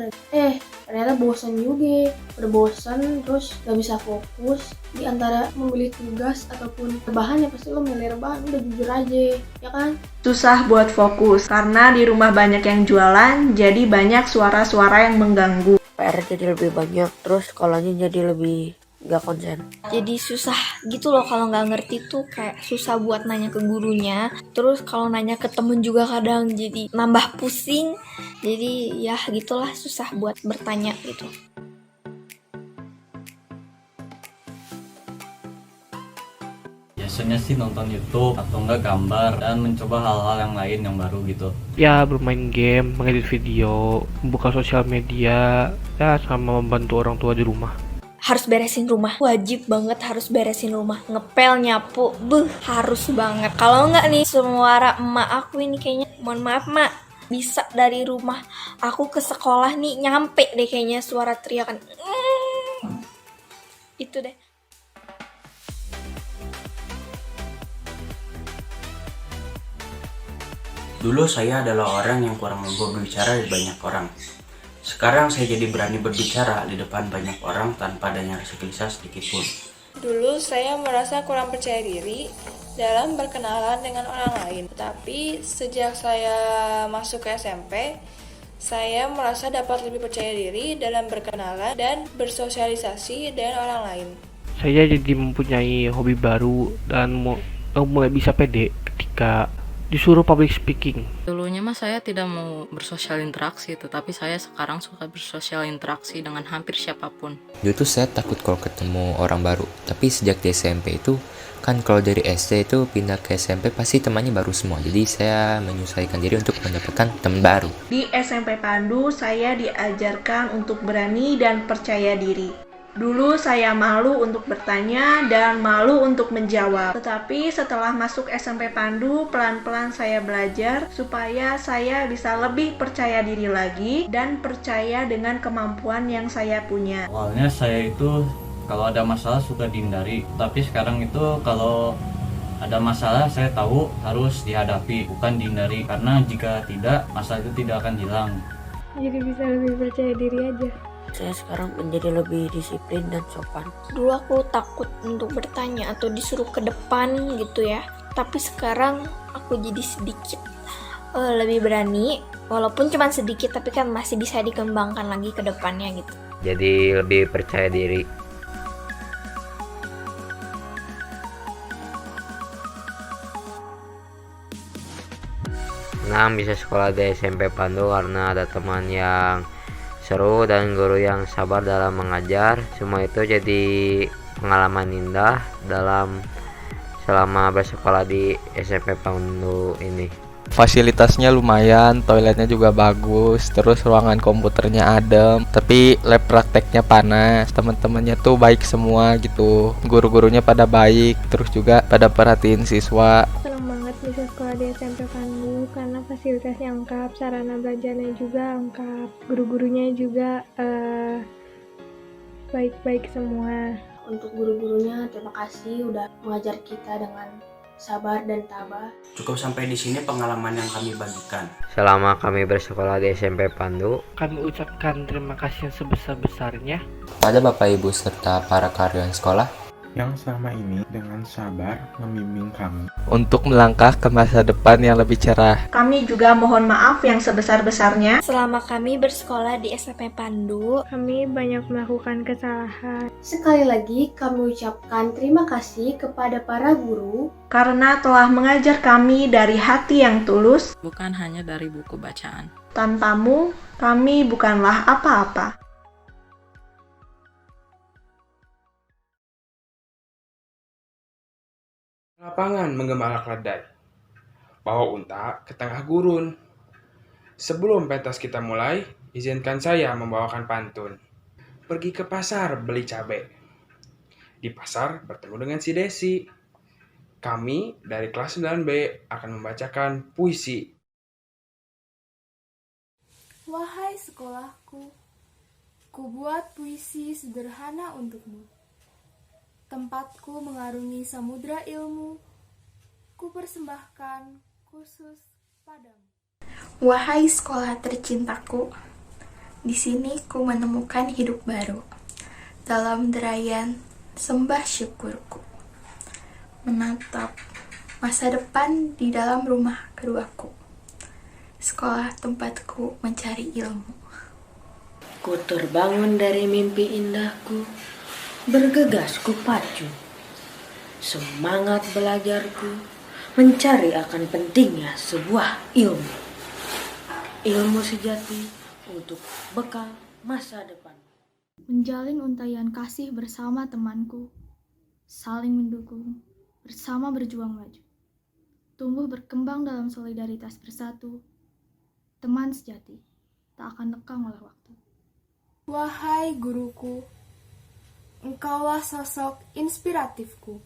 Ternyata bosan juga. Udah bosan, terus gak bisa fokus. Di antara memilih tugas ataupun rebahan ya pasti lo milih rebahan, udah jujur aja, ya kan? Susah buat fokus karena di rumah banyak yang jualan, jadi banyak suara-suara yang mengganggu. PR jadi lebih banyak, terus sekolahnya jadi lebih gak konsen. Jadi susah gitu loh kalau nggak ngerti tuh, kayak susah buat nanya ke gurunya. Terus kalau nanya ke temen juga kadang jadi nambah pusing. Jadi ya gitulah, susah buat bertanya gitu. Biasanya sih nonton YouTube atau enggak gambar dan mencoba hal-hal yang lain yang baru gitu. Ya bermain game, mengedit video, membuka sosial media, ya sama membantu orang tua di rumah. Harus beresin rumah, wajib banget harus beresin rumah. Ngepel, nyapu, harus banget. Kalau nggak nih suara emak aku ini kayaknya, mohon maaf mak, bisa dari rumah aku ke sekolah nih nyampe deh kayaknya suara teriakan. Itu deh. Dulu saya adalah orang yang kurang mampu berbicara di banyak orang. Sekarang saya jadi berani berbicara di depan banyak orang tanpa adanya rasa gelisah sedikitpun. Dulu saya merasa kurang percaya diri dalam berkenalan dengan orang lain. Tapi sejak saya masuk ke SMP, saya merasa dapat lebih percaya diri dalam berkenalan dan bersosialisasi dengan orang lain. Saya jadi mempunyai hobi baru dan mulai bisa pede ketika disuruh public speaking. Dulunya mah saya tidak mau bersosial interaksi, tetapi saya sekarang suka bersosial interaksi dengan hampir siapapun. Dulu tuh saya takut kalau ketemu orang baru, tapi sejak di SMP itu kan kalau dari SD itu pindah ke SMP pasti temannya baru semua. Jadi saya menyesuaikan diri untuk mendapatkan teman baru. Di SMP Pandu saya diajarkan untuk berani dan percaya diri. Dulu saya malu untuk bertanya dan malu untuk menjawab. Tetapi setelah masuk SMP Pandu, pelan-pelan saya belajar supaya saya bisa lebih percaya diri lagi dan percaya dengan kemampuan yang saya punya. Awalnya saya itu kalau ada masalah suka dihindari, tapi sekarang itu kalau ada masalah saya tahu harus dihadapi, bukan dihindari. Karena jika tidak, masalah itu tidak akan hilang. Jadi bisa lebih percaya diri aja. Saya sekarang menjadi lebih disiplin dan sopan. Dulu aku takut untuk bertanya atau disuruh ke depan gitu ya. Tapi sekarang aku jadi sedikit lebih berani. Walaupun cuma sedikit, tapi kan masih bisa dikembangkan lagi ke depannya gitu. Jadi lebih percaya diri. Senang bisa sekolah di SMP Pandu karena ada teman yang seru dan guru yang sabar dalam mengajar. Semua itu jadi pengalaman indah dalam selama bersekolah di SMP Pandu ini. Fasilitasnya lumayan, toiletnya juga bagus, terus ruangan komputernya adem, tapi lab prakteknya panas. Teman-temannya tuh baik semua gitu, guru-gurunya pada baik, terus juga pada perhatiin siswa. Senang banget bisa sekolah di SMP Pandu karena fasilitasnya lengkap, sarana belajarnya juga lengkap, guru-gurunya juga baik-baik semua. Untuk guru-gurunya terima kasih udah mengajar kita dengan sabar dan tabah. Cukup sampai di sini pengalaman yang kami bagikan. Selama kami bersekolah di SMP Pandu, kami ucapkan terima kasih yang sebesar-besarnya pada Bapak Ibu serta para karyawan sekolah yang selama ini dengan sabar membimbing kami untuk melangkah ke masa depan yang lebih cerah. Kami juga mohon maaf yang sebesar-besarnya. Selama kami bersekolah di SMP Pandu, kami banyak melakukan kesalahan. Sekali lagi kami ucapkan terima kasih kepada para guru karena telah mengajar kami dari hati yang tulus, bukan hanya dari buku bacaan. Tanpamu, kami bukanlah apa-apa. Lapangan menggembala keledai. Bawa unta ke tengah gurun. Sebelum pentas kita mulai, izinkan saya membawakan pantun. Pergi ke pasar beli cabai. Di pasar bertemu dengan si Desi. Kami dari kelas 9B akan membacakan puisi. Wahai sekolahku, ku buat puisi sederhana untukmu. Tempatku mengarungi samudra ilmu, ku persembahkan khusus padamu. Wahai sekolah tercintaku, di sini ku menemukan hidup baru. Dalam derayan sembah syukurku, menatap masa depan di dalam rumah keduaku. Sekolah tempatku mencari ilmu. Ku terbangun dari mimpi indahku, bergegas ku pacu. Semangat belajarku, mencari akan pentingnya sebuah ilmu. Ilmu sejati untuk bekal masa depan. Menjalin untaian kasih bersama temanku, saling mendukung, bersama berjuang maju. Tumbuh berkembang dalam solidaritas bersatu, teman sejati tak akan lekang oleh waktu. Wahai guruku, engkaulah sosok inspiratifku.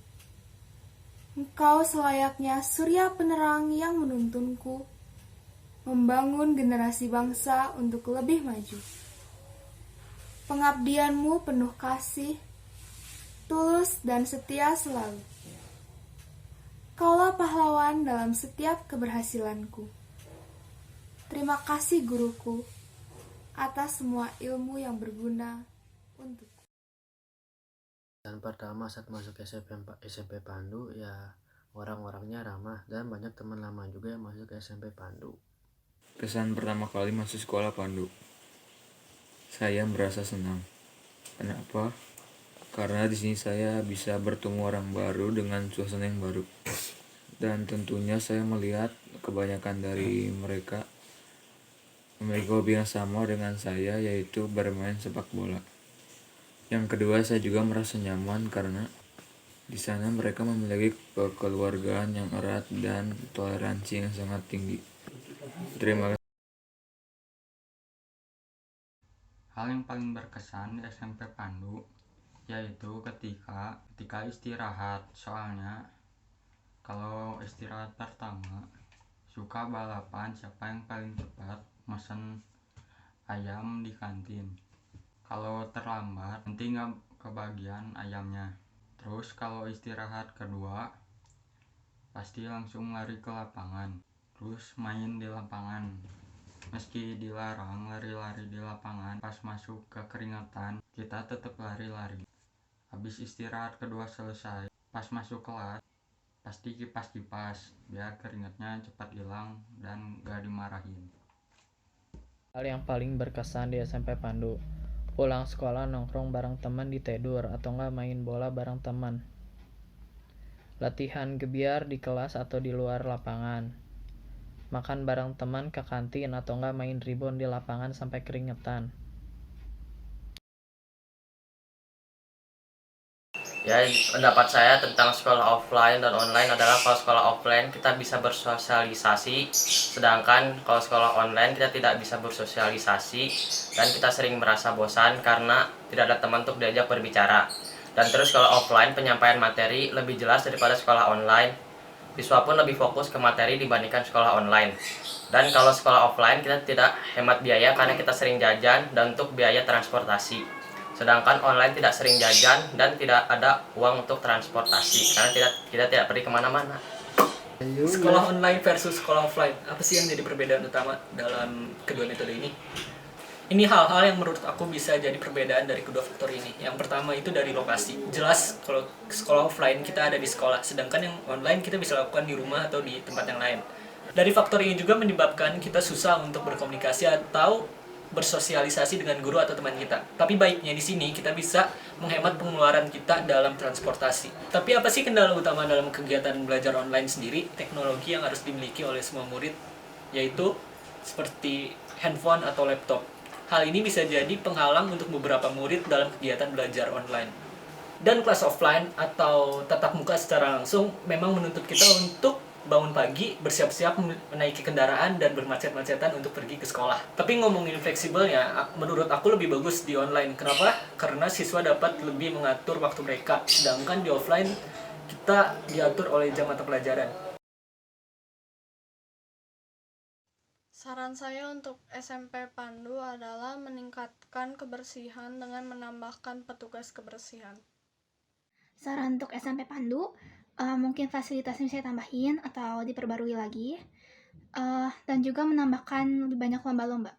Engkau selayaknya surya penerang yang menuntunku, membangun generasi bangsa untuk lebih maju. Pengabdianmu penuh kasih, tulus dan setia selalu. Kaulah pahlawan dalam setiap keberhasilanku. Terima kasih guruku atas semua ilmu yang berguna untukku. Dan pertama saat masuk SMP Pandu, ya orang-orangnya ramah dan banyak teman lama juga yang masuk ke SMP Pandu. Kesan pertama kali masuk sekolah Pandu, saya merasa senang. Kenapa? Karena di sini saya bisa bertemu orang baru dengan suasana yang baru. Dan tentunya saya melihat kebanyakan dari mereka memiliki hobi yang sama dengan saya, yaitu bermain sepak bola. Yang kedua, saya juga merasa nyaman karena di sana mereka memiliki kekeluargaan yang erat dan toleransi yang sangat tinggi. Terima kasih. Hal yang paling berkesan di SMP Pandu yaitu ketika istirahat. Soalnya kalau istirahat pertama suka balapan siapa yang paling cepat mesen ayam di kantin. Kalau terlambat nanti nggak kebagian ayamnya. Terus kalau istirahat kedua pasti langsung lari ke lapangan, terus main di lapangan. Meski dilarang lari-lari di lapangan, pas masuk ke keringetan kita tetap lari-lari. Habis istirahat kedua selesai, pas masuk kelas pasti kipas-kipas biar keringatnya cepat hilang dan gak dimarahin. Hal yang paling berkesan di SMP Pandu, pulang sekolah nongkrong bareng teman di tedur atau enggak main bola bareng teman. Latihan gebiar di kelas atau di luar lapangan. Makan bareng teman ke kantin atau enggak main ribon di lapangan sampai keringetan. Ya, pendapat saya tentang sekolah offline dan online adalah kalau sekolah offline kita bisa bersosialisasi, sedangkan kalau sekolah online kita tidak bisa bersosialisasi dan kita sering merasa bosan karena tidak ada teman untuk diajak berbicara. Dan terus kalau offline penyampaian materi lebih jelas daripada sekolah online. Siswa pun lebih fokus ke materi dibandingkan sekolah online. Dan kalau sekolah offline kita tidak hemat biaya karena kita sering jajan dan untuk biaya transportasi. Sedangkan online tidak sering jajan dan tidak ada uang untuk transportasi karena kita tidak pergi kemana-mana. Sekolah online versus sekolah offline, apa sih yang jadi perbedaan utama dalam kedua metode ini? Ini hal-hal yang menurut aku bisa jadi perbedaan dari kedua faktor ini. Yang pertama itu dari lokasi. Jelas kalau sekolah offline kita ada di sekolah, sedangkan yang online kita bisa lakukan di rumah atau di tempat yang lain. Dari faktor ini juga menyebabkan kita susah untuk berkomunikasi atau bersosialisasi dengan guru atau teman kita. Tapi baiknya di sini kita bisa menghemat pengeluaran kita dalam transportasi. Tapi apa sih kendala utama dalam kegiatan belajar online sendiri? Teknologi yang harus dimiliki oleh semua murid, yaitu seperti handphone atau laptop. Hal ini bisa jadi penghalang untuk beberapa murid dalam kegiatan belajar online. Dan kelas offline atau tatap muka secara langsung memang menuntut kita untuk bangun pagi, bersiap-siap menaiki kendaraan dan bermacet-macetan untuk pergi ke sekolah. Tapi ngomongin fleksibelnya, menurut aku lebih bagus di online. Kenapa? Karena siswa dapat lebih mengatur waktu mereka, sedangkan di offline kita diatur oleh jam mata pelajaran. Saran saya untuk SMP Pandu adalah meningkatkan kebersihan dengan menambahkan petugas kebersihan. Saran untuk SMP Pandu, mungkin fasilitasnya bisa tambahin atau diperbarui lagi, dan juga menambahkan lebih banyak lomba-lomba.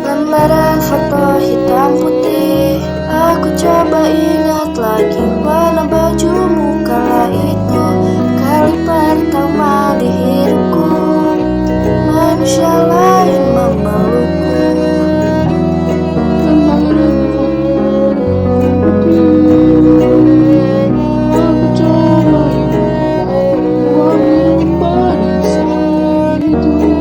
Lembaran foto hitam putih, aku coba ingat lagi warna bajumu kala itu. Kali pertama di hidupku, manusia lain memelukku. Aku coba ingat pada saat itu.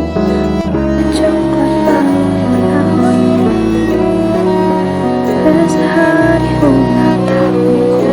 Sehari ulang tahunku.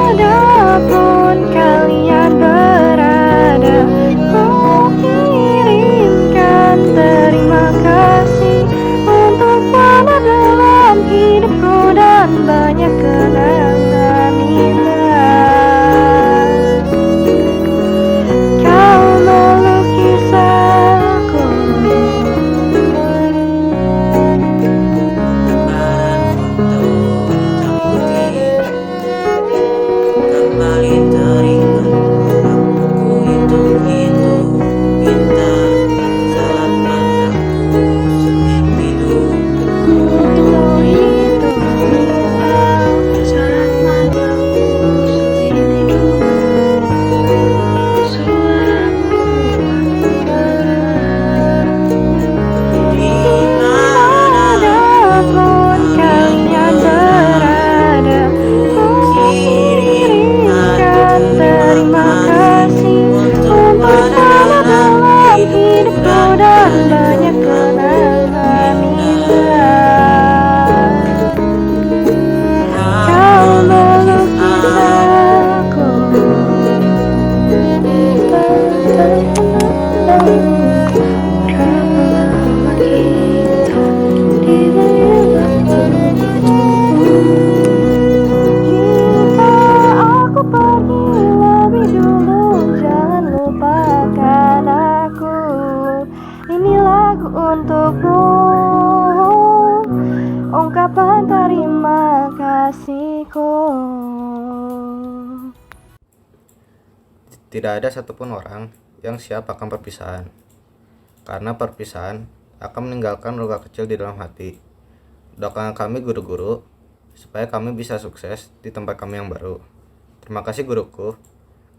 Dimanapun kalian berada, ku kirimkan terima kasih untuk warna dalam hidupku dan banyak kenangan indah. Kau melukis aku. Kembali teringat aku hitung-hitung bintang saat pandangku hidup. Saat mataku hidup, suaramu dimanapun kalian berada, ku kirimkan terima kasih untuk warna dalam hidupku dan banyak kenangan indah. Kau melukis aku. Jika aku pergi lebih dulu, jangan lupakan aku. Ini lagu untukmu, ungkapan terima kasihku. Tidak ada satupun orang yang siap akan perpisahan, karena perpisahan akan meninggalkan luka kecil di dalam hati. Doakan kami guru-guru, supaya kami bisa sukses di tempat kami yang baru. Terima kasih guruku,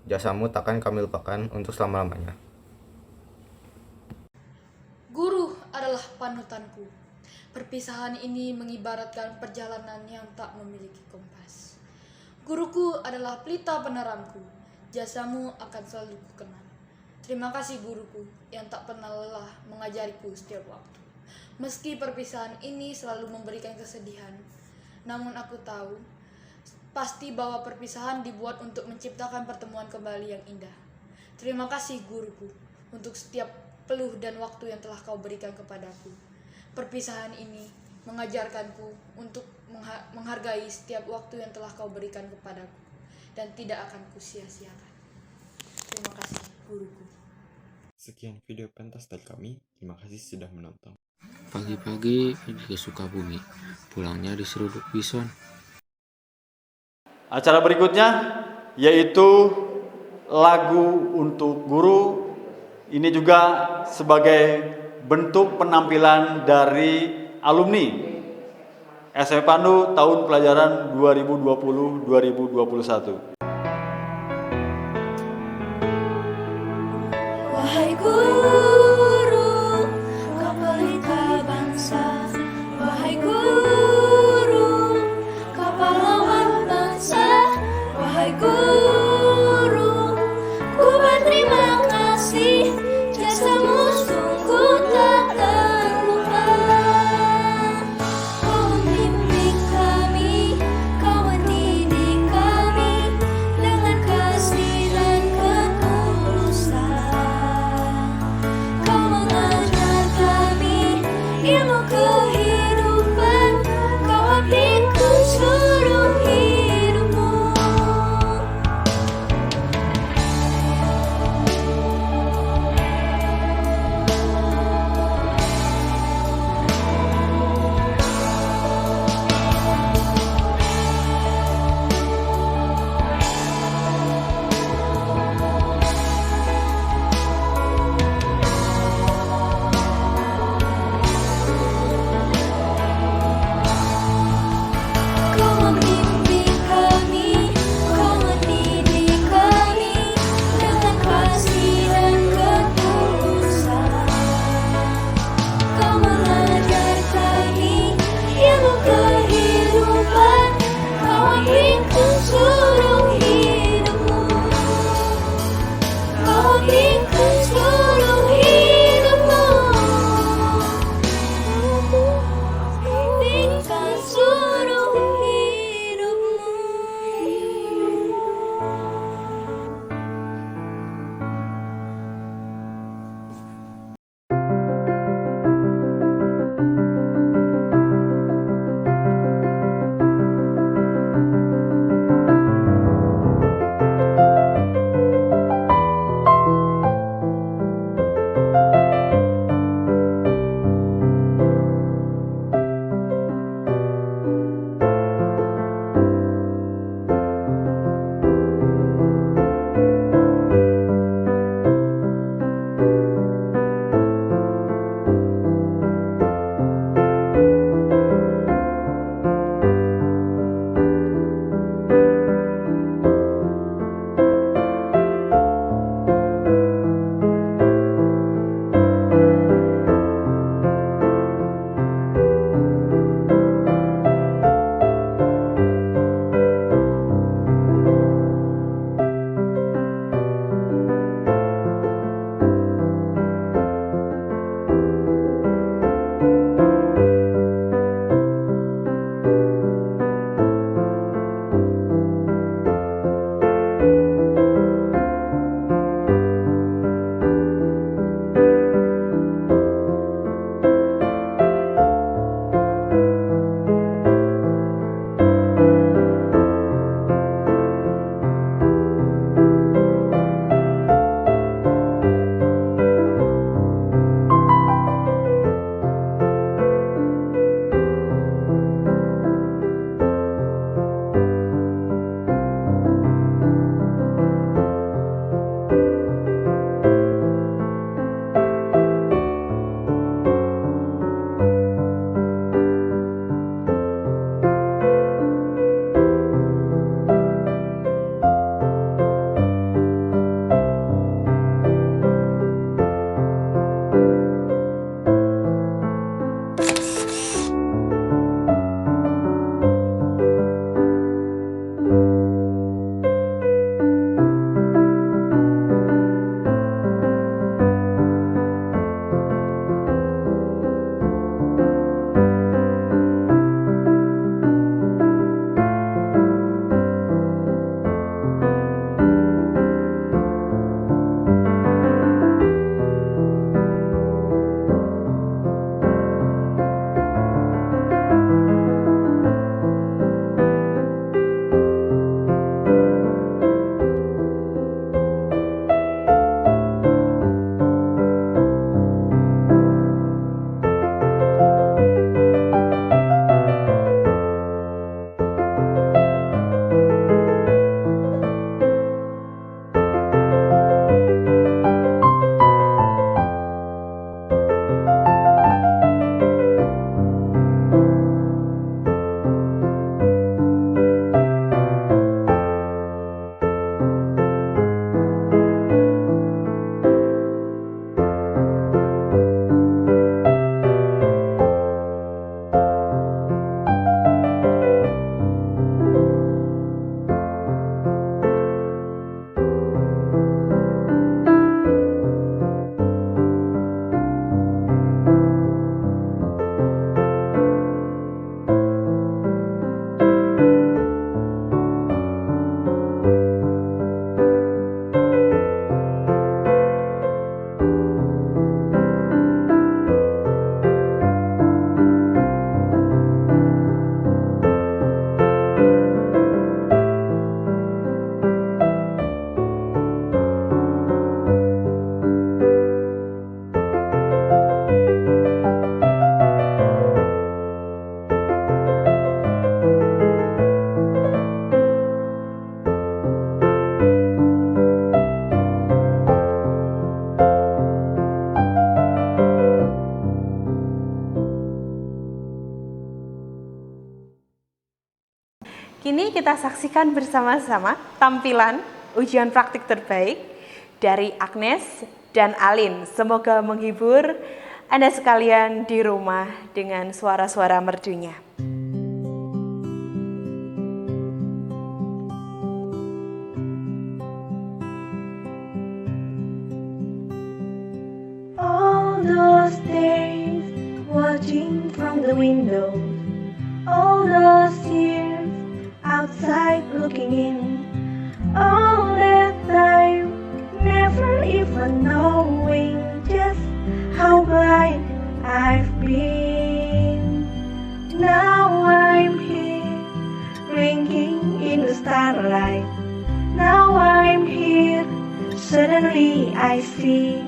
jasamu takkan kami lupakan untuk selama-lamanya. Guru adalah panutanku. Perpisahan ini mengibaratkan perjalanan yang tak memiliki kompas. Guruku adalah pelita peneranganku. Jasamu akan selalu kukenang. Terima kasih guruku yang tak pernah lelah mengajariku setiap waktu. Meski perpisahan ini selalu memberikan kesedihan, namun aku tahu Pasti bahwa perpisahan dibuat untuk menciptakan pertemuan kembali yang indah. Terima kasih guruku untuk setiap peluh dan waktu yang telah kau berikan kepadaku. Perpisahan ini mengajarkanku untuk menghargai setiap waktu yang telah kau berikan kepadaku dan tidak akan kusia-siakan. Terima kasih guruku. Sekian video pentas dari kami. Terima kasih sudah menonton. Pagi-pagi pergi ke Sukabumi, pulangnya diseruduk bison. Acara berikutnya yaitu lagu untuk guru. Ini juga sebagai bentuk penampilan dari alumni SMP Pandu tahun pelajaran 2020-2021. Wahai guru, kau pelita bangsa. Wahai guru, kau pahlawan bangsa. Wahai guru, ku berterima kasih, jasamu sungguh tak terlupa. Kau membimbing kami, kau mendidik kami dengan kasih dan ketulusan. ini kita saksikan bersama-sama tampilan ujian praktik terbaik dari Agnes dan Alin. Semoga menghibur Anda sekalian di rumah dengan suara-suara merdunya. All those days watching from the window, all those years outside looking in, all that time never even knowing just how blind I've been. Now I'm here, drinking in the starlight. Now I'm here, suddenly I see.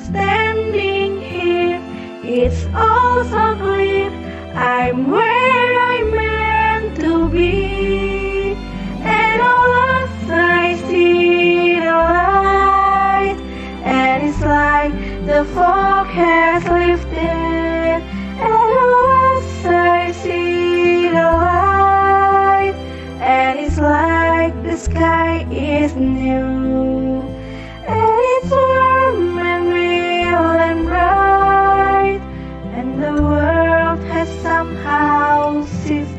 Standing here, it's all so clear. I'm where I'm meant to be. And all of us I see the light. And it's like the fog has lifted. And all of us I see the light. And it's like the sky is new. And it's warm and real and bright, and the world has somehow shifted.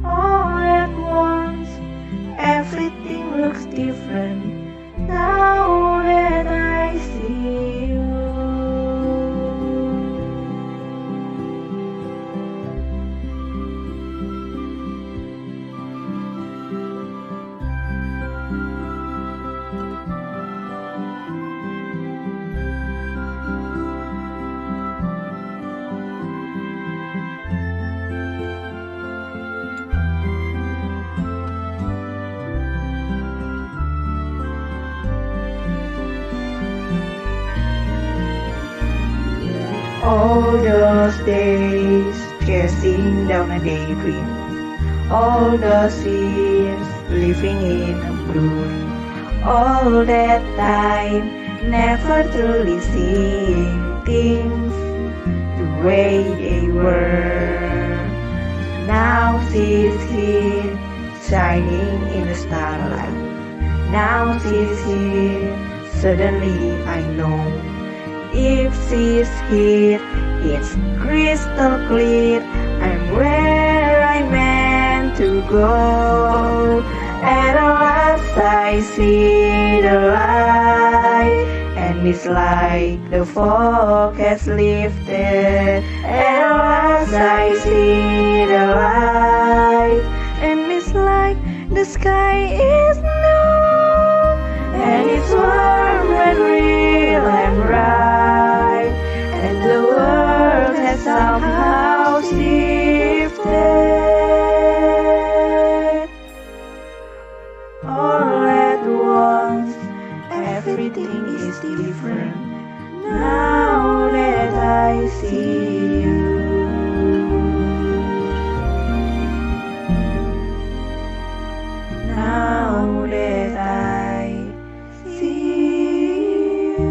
All at once, everything looks different now that I see you. All those days chasing down a daydream, all those years living in a brood, all that time never truly seeing things the way they were. Now she's here, shining in the starlight. Now she's here, suddenly I know. If she's here, it's crystal clear. I'm where I'm meant to go. At last I see the light, and it's like the fog has lifted. At last I see the light, and it's like the sky is new. And it's warm and real and bright, and the world has somehow shifted. All at once, everything is different now that I see you. Now that I see you.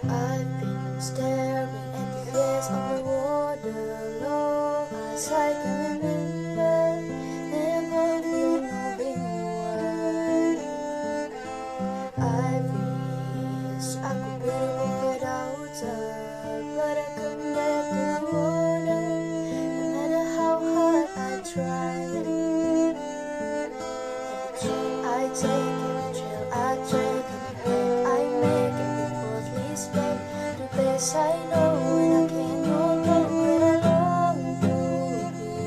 I've been staring at the face of the water long as I can remember, never been moving away. I wish I could be without her, but I could never hold her, no matter how hard I try. I take it, chill, I take it, I make it before this bed. The best I know when I can't no longer long to be.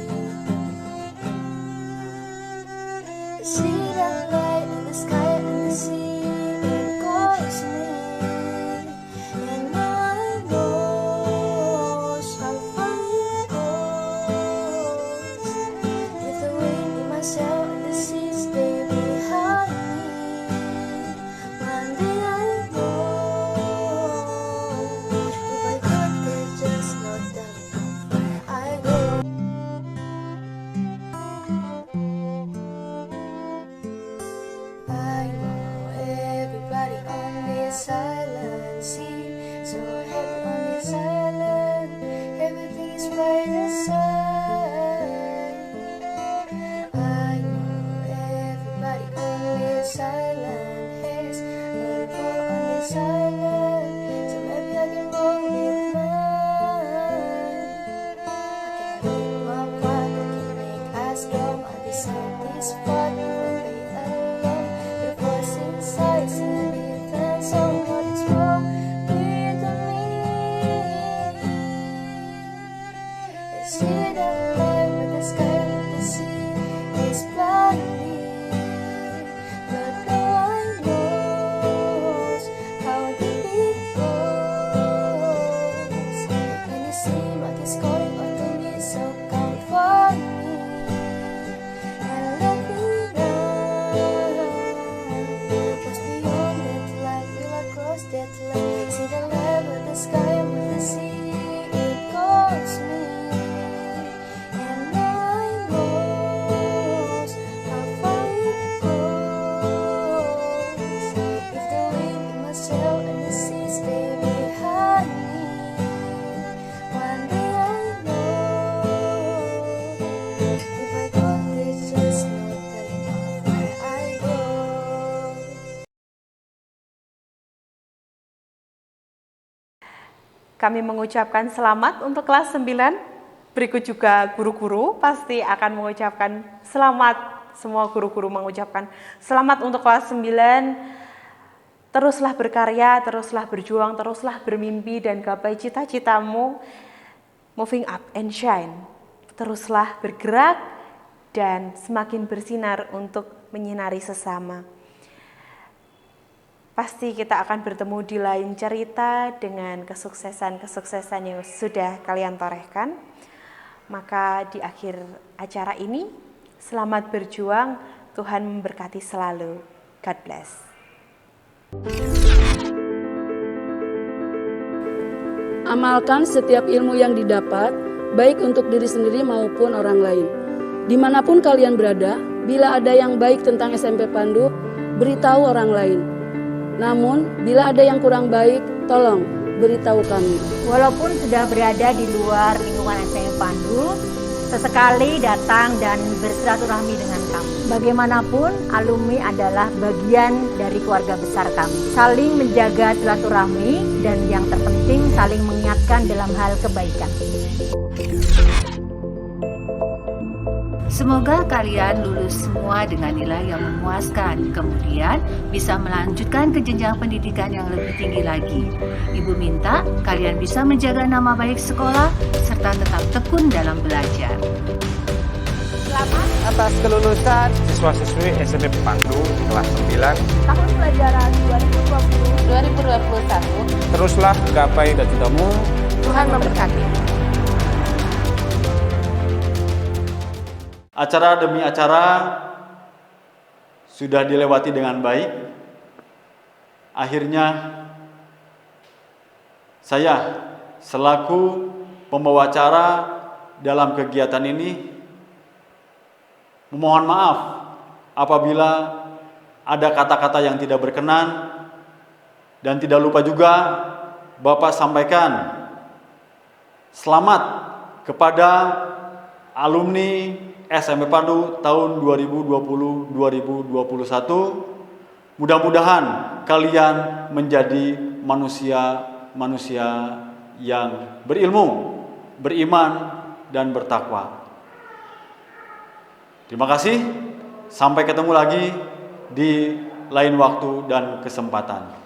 See the light in the sky and the sea, it calls me, and I know this island. See, so happy on this island. Everything is by the side. I know everybody on this island has a boat on this island. So maybe I can roll with mine. I can make my part, I can make us go. I'll be satisfied, you won't be alone. The voice inside singing a different song. What is wrong with me? I see the light with the sky, with the sea is blinding, but no one knows how deep it goes. Can you see what is calling out to me? So come for me and let me know what's beyond that light. Will I cross that line? See the light with the sky and with the sea, it calls me, and now I knows how far it goes. If the wind in my sail and the sea stay behind me, one day I know. If I go, there's just no telling how far I go. Kami mengucapkan selamat untuk kelas 9. Berikut juga guru-guru pasti akan mengucapkan selamat. Semua guru-guru mengucapkan selamat untuk kelas 9. Teruslah berkarya, teruslah berjuang, teruslah bermimpi dan gapai cita-citamu. Moving up and shine. Teruslah bergerak dan semakin bersinar untuk menyinari sesama. Pasti kita akan bertemu di lain cerita dengan kesuksesan-kesuksesan yang sudah kalian torehkan. Maka di akhir acara ini, selamat berjuang, Tuhan memberkati selalu. God bless. Amalkan setiap ilmu yang didapat, baik untuk diri sendiri maupun orang lain. Dimanapun kalian berada, bila ada yang baik tentang SMP Pandu, beritahu orang lain. Namun, bila ada yang kurang baik, tolong beritahu kami. Walaupun sudah berada di luar lingkungan SMP Pandu, sesekali datang dan bersilaturahmi dengan kami. Bagaimanapun, alumni adalah bagian dari keluarga besar kami. Saling menjaga silaturahmi dan yang terpenting saling mengingatkan dalam hal kebaikan. Semoga kalian lulus semua dengan nilai yang memuaskan, kemudian bisa melanjutkan ke jenjang pendidikan yang lebih tinggi lagi. Ibu minta kalian bisa menjaga nama baik sekolah, serta tetap tekun dalam belajar. Selamat atas kelulusan siswa-siswi SMP Pandu kelas 9 Tahun pelajaran 2020-2021. Teruslah gapai cita-citamu. Tuhan memberkati. Acara demi acara sudah dilewati dengan baik. Akhirnya saya selaku pembawa acara dalam kegiatan ini memohon maaf apabila ada kata-kata yang tidak berkenan, dan tidak lupa juga Bapak sampaikan selamat kepada alumni SMP Pandu tahun 2020-2021. Mudah-mudahan kalian menjadi manusia-manusia yang berilmu, beriman, dan bertakwa. Terima kasih. Sampai ketemu lagi di lain waktu dan kesempatan.